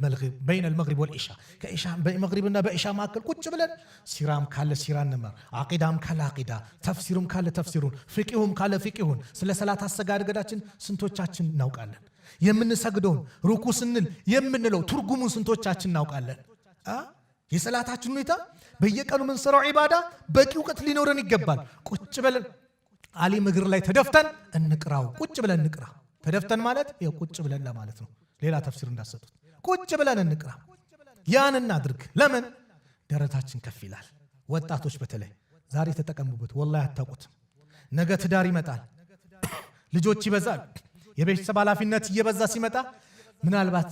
መግሪብ ወልኢሻ ከኢሻ በመግሪብና በኢሻ መካከል ቁጭ ብለን ሲራም ካለ ሲራ እንማር፣ አቂዳም ካለ አቂዳ፣ ተፍሲሩም ካለ ተፍሲሩን፣ ፍቂሁም ካለ ፍቂሁን። ስለ ሰላት አሰጋገዳችን ስንቶቻችን እናውቃለን? የምንሰግደውን ሩኩ ስንል የምንለው ትርጉሙን ስንቶቻችን እናውቃለን? የሰላታችን ሁኔታ በየቀኑ የምንሰራው ዒባዳ በቂ እውቀት ሊኖረን ይገባል። ቁጭ ብለን አሊም እግር ላይ ተደፍተን እንቅራው። ቁጭ ብለን እንቅራ። ተደፍተን ማለት ይሄ ቁጭ ብለን ለማለት ነው። ሌላ ተፍሲር እንዳሰጡት ቁጭ ብለን እንቅራ። ያን እናድርግ። ለምን ደረታችን ከፍ ይላል። ወጣቶች በተለይ ዛሬ ተጠቀሙበት። ወላሂ አታውቁትም። ነገ ትዳር ይመጣል፣ ልጆች ይበዛል። የቤተሰብ ኃላፊነት እየበዛ ሲመጣ ምናልባት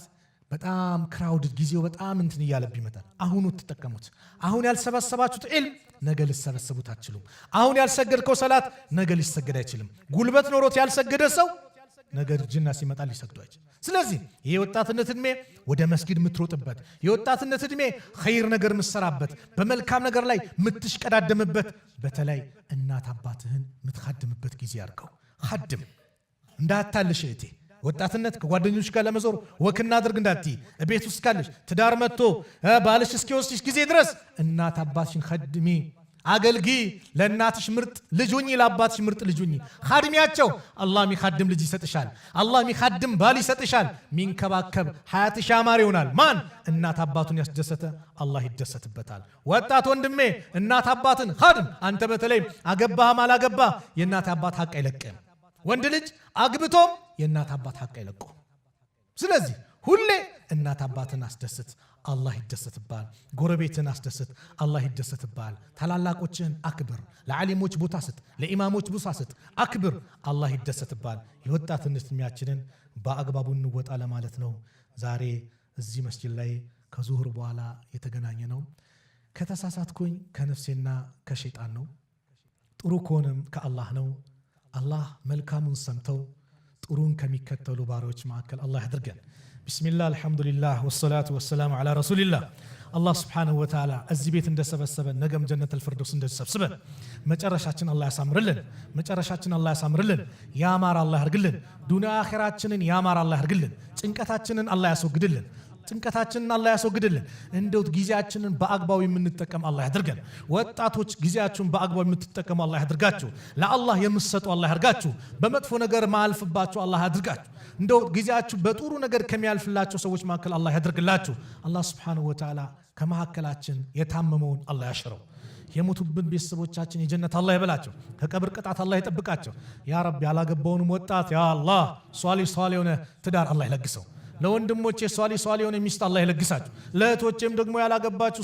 በጣም ክራውድድ ጊዜው በጣም እንትን እያለብ ይመጣል። አሁኑ ተጠቀሙት። አሁን ያልሰበሰባችሁት ዒልም ነገ ልሰበሰቡት አትችሉም። አሁን ያልሰገድከው ሰላት ነገ ሊሰገድ አይችልም። ጉልበት ኖሮት ያልሰገደ ሰው ነገ ጅና ሲመጣ ሊሰግዱ አይችልም። ስለዚህ ይሄ የወጣትነት እድሜ ወደ መስጊድ የምትሮጥበት፣ የወጣትነት እድሜ ኸይር ነገር የምትሰራበት፣ በመልካም ነገር ላይ የምትሽቀዳደምበት፣ በተለይ እናት አባትህን የምትኻድምበት ጊዜ አድርገው። ኻድም እንዳታልሽ እህቴ። ወጣትነት ከጓደኞች ጋር ለመዞር ወክና አድርግ እንዳትይ። ቤት ውስጥ ካለሽ ትዳር መጥቶ ባልሽ እስኪወስድሽ ጊዜ ድረስ እናት አባትሽን ኸድሚ፣ አገልጊ። ለእናትሽ ምርጥ ልጅ ሁኚ፣ ለአባትሽ ምርጥ ልጅ ሁኚ። ኻድሚያቸው። አላህ ሚኻድም ልጅ ይሰጥሻል። አላህ ሚኻድም ባል ይሰጥሻል። ሚንከባከብ ሐያትሽ ያማረ ይሆናል። ማን? እናት አባቱን ያስደሰተ አላህ ይደሰትበታል። ወጣት ወንድሜ እናት አባትን ኻድም። አንተ በተለይ አገባህም አላገባህ የእናት አባት ሐቅ አይለቅም። ወንድ ልጅ አግብቶም የእናት አባት ሐቅ አይለቁም። ስለዚህ ሁሌ እናት አባትን አስደስት፣ አላህ ይደሰትባል። ጎረቤትን አስደስት፣ አላህ ይደሰትባል። ታላላቆችን አክብር። ለዓሊሞች ቦታ ስጥ፣ ለኢማሞች ቦታ ስጥ፣ አክብር፣ አላህ ይደሰትባል። የወጣትነት ዕድሜያችንን በአግባቡ እንወጣ ለማለት ነው። ዛሬ እዚህ መስጂድ ላይ ከዙሁር በኋላ የተገናኘ ነው። ከተሳሳትኩኝ ከነፍሴና ከሸይጣን ነው። ጥሩ ከሆነም ከአላህ ነው። አላህ መልካሙን ሰምተው ጥሩን ከሚከተሉ ባሪዎች መካከል አላህ ያድርገን። ቢስሚላህ አልሐምዱሊላህ ወሰላቱ ወሰላሙ ዐላ ረሱሊላህ። አላህ ስብሓነሁ ወተዓላ እዚህ ቤት እንደሰበሰበን ነገም ጀነተል ፊርደውስ እንደሰብስበን መጨረሻችን አላህ ያሳምርልን። መጨረሻችን አላህ ያሳምርልን። ያማረ አላህ ያርግልን። ዱንያ አኺራችንን ያማረ አላህ ያርግልን። ጭንቀታችንን አላህ ያስወግድልን። ጭንቀታችንን አላህ ያስወግድልን። እንደው ጊዜያችንን በአግባቡ የምንጠቀም አላህ ያድርገን። ወጣቶች ጊዜያችሁን በአግባቡ የምትጠቀሙ አላህ ያድርጋችሁ። ለአላህ የምትሰጡ አላህ ያድርጋችሁ። በመጥፎ ነገር ማያልፍባችሁ አላህ ያድርጋችሁ። እንደው ጊዜያችሁ በጥሩ ነገር ከሚያልፍላቸው ሰዎች መካከል አላህ ያድርግላችሁ። አላህ ሱብሓነሁ ወተዓላ ከመካከላችን የታመመውን አላህ ያሽረው። የሞቱብን ቤተሰቦቻችን የጀነት አላህ ይበላቸው። ከቀብር ቅጣት አላህ ይጠብቃቸው። ያ ረቢ ያላገባውንም ወጣት ያ አላህ ሷሊህ የሆነ ትዳር አላህ ይለግሰው። ለወንድሞቼ ሷሊህ የሆነ ሚስት አላህ ይለግሳችሁ። ለእህቶቼም ደግሞ ያላገባችሁ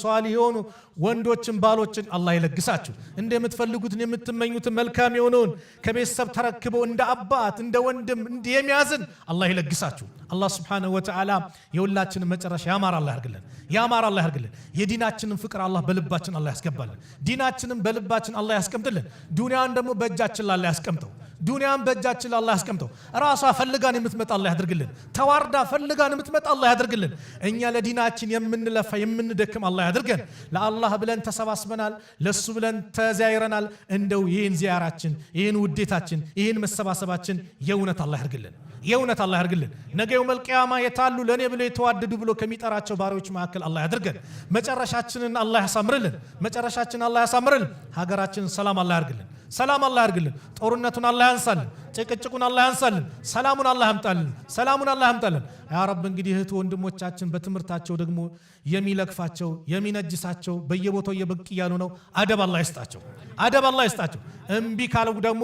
ሷሊህ የሆኑ ወንዶችን ባሎችን አላህ ይለግሳችሁ። እንደምትፈልጉትን የምትመኙትን መልካም የሆነውን ከቤተሰብ ተረክበው እንደ አባት እንደ ወንድም የሚያዝን አላህ ይለግሳችሁ። አላህ ሱብሓነሁ ወተዓላ የሁላችንን መጨረሻ ያማረ አላህ ያርግልን። ያማረ አላህ ያርግልን። የዲናችንን ፍቅር አላህ በልባችን አላህ ያስገባልን። ዲናችንን በልባችን አላህ ያስቀምጥልን። ዱንያን ደግሞ በእጃችን አላህ ያስቀምጠው። ዱንያን በእጃችን አላህ ያስቀምጠው። ራሷ ፈልጋን የምትመጣ አላህ ያድርግልን። ተዋርዳ ፈልጋን የምትመጣ አላህ ያድርግልን። እኛ ለዲናችን የምንለፋ የምንደክም አላህ ያድርገን። ለአላህ ብለን ተሰባስበናል፣ ለሱ ብለን ተዛይረናል። እንደው ይህን ዚያራችን፣ ይህን ውዴታችን፣ ይህን መሰባሰባችን የእውነት አላህ ያድርግልን። የእውነት አላህ ያድርግልን። ነገ የውመል ቂያማ የታሉ ለኔ ብሎ የተዋደዱ ብሎ ከሚጠራቸው ባሪዎች መካከል አላህ ያድርገን። መጨረሻችንን አላህ ያሳምርልን። መጨረሻችንን አላህ ያሳምርልን። ሀገራችንን ሰላም አላህ ያድርግልን። ሰላም አላህ ያርግልን። ጦርነቱን አላህ ያንሳልን። ጭቅጭቁን አላህ ያንሳልን። ሰላሙን አላህ ያምጣልን። ሰላሙን አላህ ያምጣልን። ያ ረብ እንግዲህ እህት ወንድሞቻችን በትምህርታቸው ደግሞ የሚለክፋቸው የሚነጅሳቸው በየቦታው የበቅ ያሉ ነው። አደብ አላህ ይስጣቸው። አደብ አላህ ይስጣቸው። እምቢ ካለው ደግሞ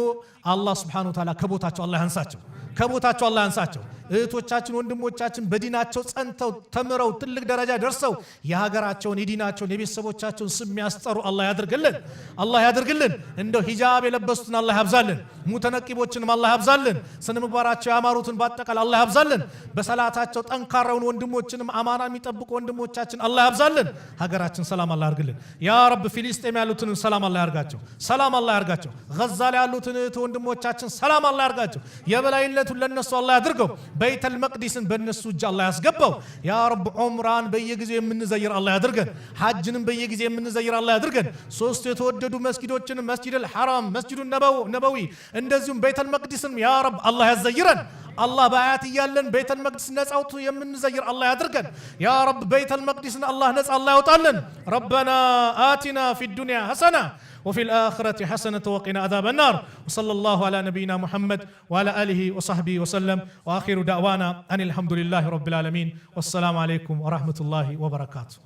አላህ Subhanahu Wa Ta'ala ከቦታቸው አላህ ያንሳቸው። ከቦታቸው አላህ ያንሳቸው። እህቶቻችን ወንድሞቻችን በዲናቸው ጸንተው ተምረው ትልቅ ደረጃ ደርሰው የሀገራቸውን የዲናቸውን የቤተሰቦቻቸውን ስም ያስጠሩ አላህ ያድርግልን። አላህ ያድርግልን። እንደው ሂጃብ የለበሱትን አላህ ያብዛልን። ሙተነቂቦችንም አላህ ያብዛልን። ስነ ምግባራቸው ያማሩትን በአጠቃላይ አላህ ያብዛልን። በሰላታቸው ጠንካራውን ወንድሞችንም አማና የሚጠብቁ ወንድሞቻችን አላህ ያብዛልን። ሀገራችን ሰላም አላህ ያርግልን። ያ ረብ ፊሊስጤም ያሉትን ሰላም አላህ ያርጋቸው። ሰላም አላህ ያርጋቸው። ጋዛ ላይ ያሉትን ወንድሞቻችን ሰላም አላህ ያርጋቸው። የበላይነቱን ለነሱ አላህ ያድርገው። በይተል መቅዲስን በእነሱ እጅ አላህ ያስገባው። ያ ረብ ዑምራን በየጊዜው የምንዘይር አላህ ያድርገን። ሐጅንም በየጊዜው የምንዘይር አላህ ያድርገን። ሶስት የተወደዱ መስጊዶችን መስጂዱል ሐራም፣ መስጂዱን ነበዊ እንደዚሁም በይተል መቅዲስን ያ ረብ አላህ ያዘይረን። አላህ በአያት እያለን በይተል መቅዲስ ነፃ አውጥቶ የምንዘይር አላህ ያድርገን። ያ ረብ በይተል መቅዲስን አላህ ነፃ አላህ ያውጣልን። ረበና አቲና ፊድ ዱንያ ሐሰና وفي الآخرة حسنة وقنا عذاب النار وصلى الله على نبينا محمد وعلى آله وصحبه وسلم وآخر دعوانا أن الحمد لله رب العالمين والسلام عليكم ورحمة الله وبركاته.